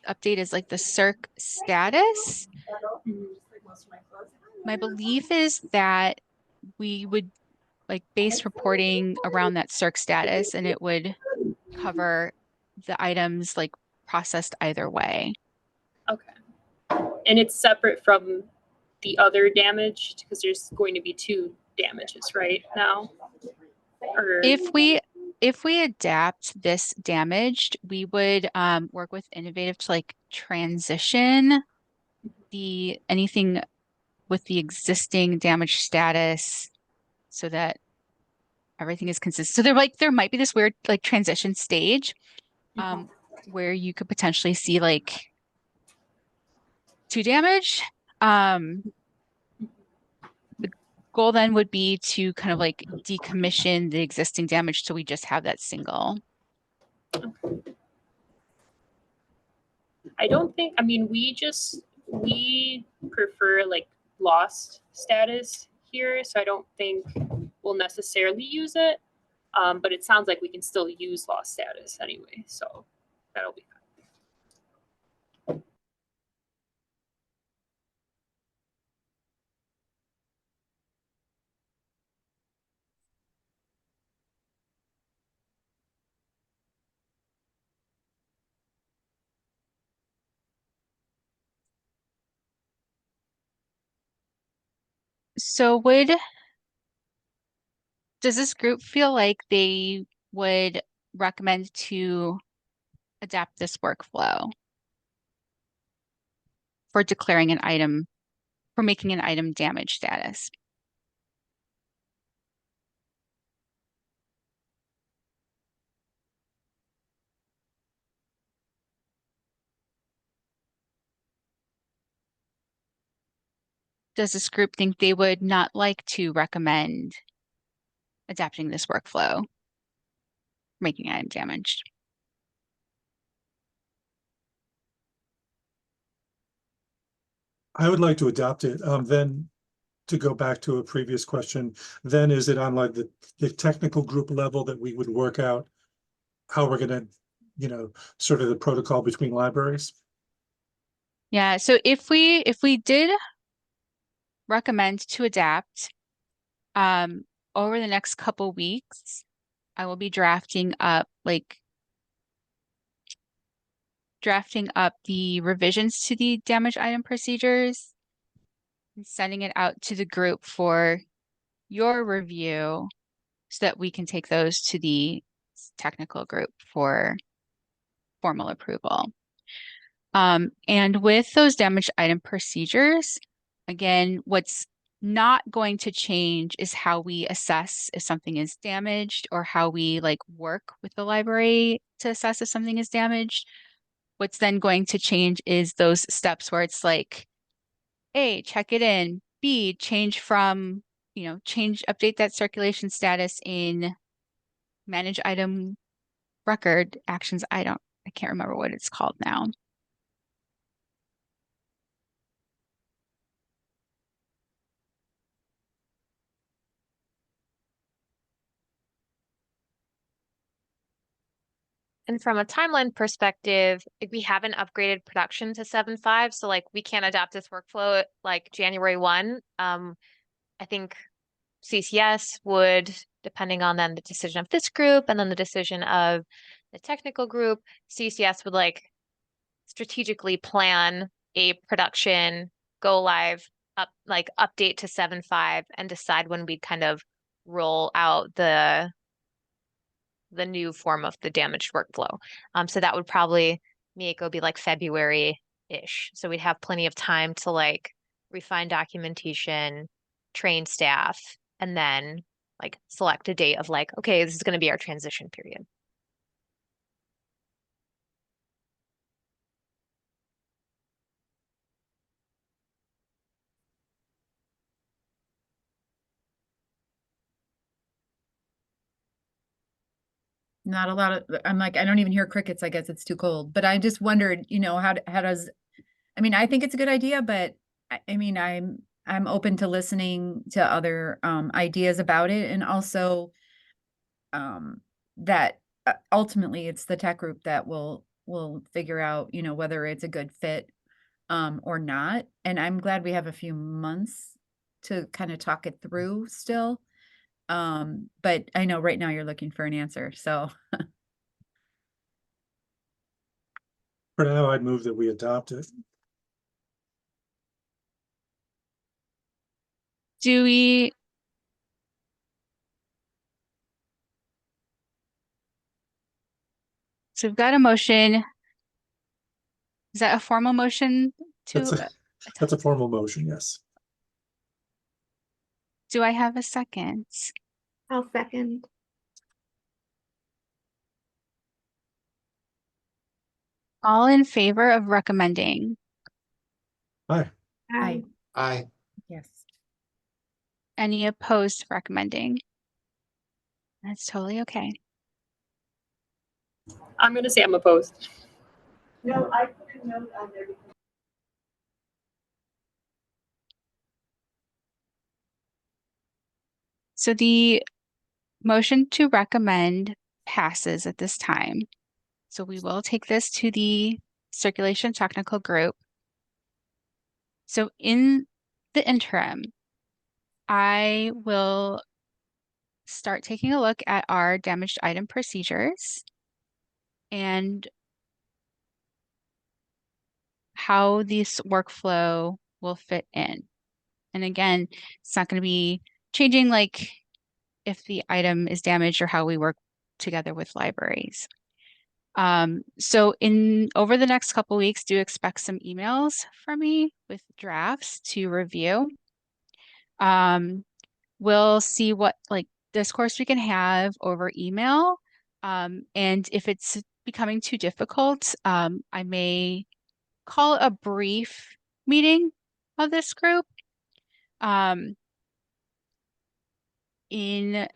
update is like the circ status, my belief is that we would like base reporting around that circ status, and it would cover the items like processed either way. Okay. And it's separate from the other damage because there's going to be 2 damages right now. Or If we adapt this damaged, we would work with Innovative to like transition the anything with the existing damage status so that everything is consistent. So there might be this weird like transition stage where you could potentially see like 2 damage. The goal then would be to kind of like decommission the existing damage so we just have that single. I don't think, I mean, we prefer like lost status here, so I don't think we'll necessarily use it. But it sounds like we can still use lost status anyway, so that'll be fine. So does this group feel like they would recommend to adapt this workflow for declaring an item, for making an item damage status? Does this group think they would not like to recommend adapting this workflow, making item damaged? I would like to adopt it. Then to go back to a previous question, then is it on like the technical group level that we would work out how we're gonna, sort of the protocol between libraries? Yeah, so if we did recommend to adapt, over the next couple weeks, I will be drafting up the revisions to the damage item procedures and sending it out to the group for your review so that we can take those to the technical group for formal approval. And with those damage item procedures, again, what's not going to change is how we assess if something is damaged or how we like work with the library to assess if something is damaged. What's then going to change is those steps where it's like, A, check it in, B, update that circulation status in manage item record actions. I can't remember what it's called now. And from a timeline perspective, if we haven't upgraded production to 7.5, so like we can't adopt this workflow like January 1. I think CCS would, depending on then the decision of this group and then the decision of the technical group, CCS would like strategically plan a production go live update to 7.5 and decide when we'd kind of roll out the new form of the damaged workflow. So that would probably, Mieko, be like February-ish. So we'd have plenty of time to like refine documentation, train staff, and then like select a date of like, okay, this is going to be our transition period. Not a lot of, I'm like, I don't even hear crickets. I guess it's too cold, but I just wondered, how does, I mean, I think it's a good idea, but I mean, I'm open to listening to other ideas about it. And also, that ultimately it's the tech group that will figure out, you know, whether it's a good fit or not. And I'm glad we have a few months to kind of talk it through still. But I know right now you're looking for an answer, so For now, I'd move that we adopt it. Do we? So we've got a motion. Is that a formal motion That's to? That's a formal motion, yes. Do I have a second? I'll second. All in favor of recommending? Hi, I, I, yes. Any opposed to recommending? That's totally okay. I'm gonna say I'm opposed. No, I put a note on there. So the motion to recommend passes at this time. So we will take this to the circulation technical group. So in the interim, I will start taking a look at our damaged item procedures and how this workflow will fit in. And again, it's not going to be changing like if the item is damaged or how we work together with libraries. So over the next couple weeks, do expect some emails from me with drafts to review. We'll see what like discourse we can have over email. And if it's becoming too difficult, I may call a brief meeting of this group in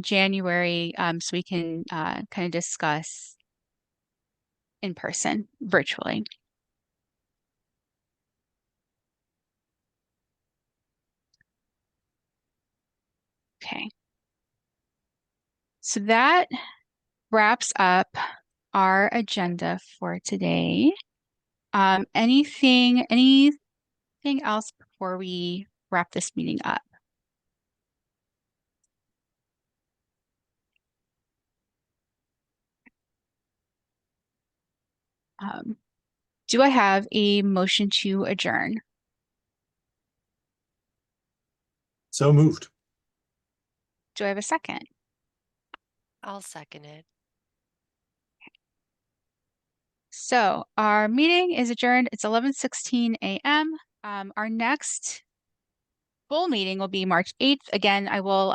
January, so we can kind of discuss in person, virtually. Okay. So that wraps up our agenda for today. Anything else before we wrap this meeting up? Do I have a motion to adjourn? so moved. Do I have a second? I'll second it. So our meeting is adjourned. It's 11:16 a.m. Our next full meeting will be March 8th. Again, I will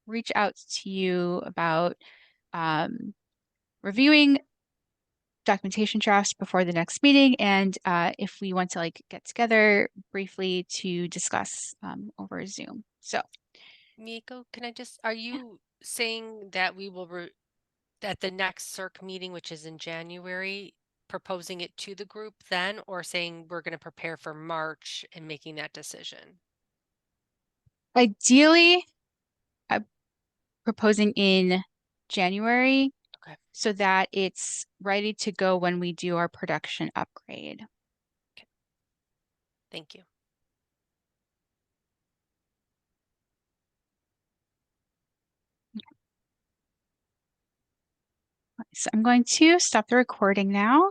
reach out to you about reviewing documentation drafts before the next meeting, and if we want to like get together briefly to discuss over Zoom. So Miko, can I just, are you saying that we will, at the next CERC meeting, which is in January, proposing it to the group then, or saying we're going to prepare for March and making that decision? ideally, proposing in January, Okay. so that it's ready to go when we do our production upgrade. Thank you. So I'm going to stop the recording now.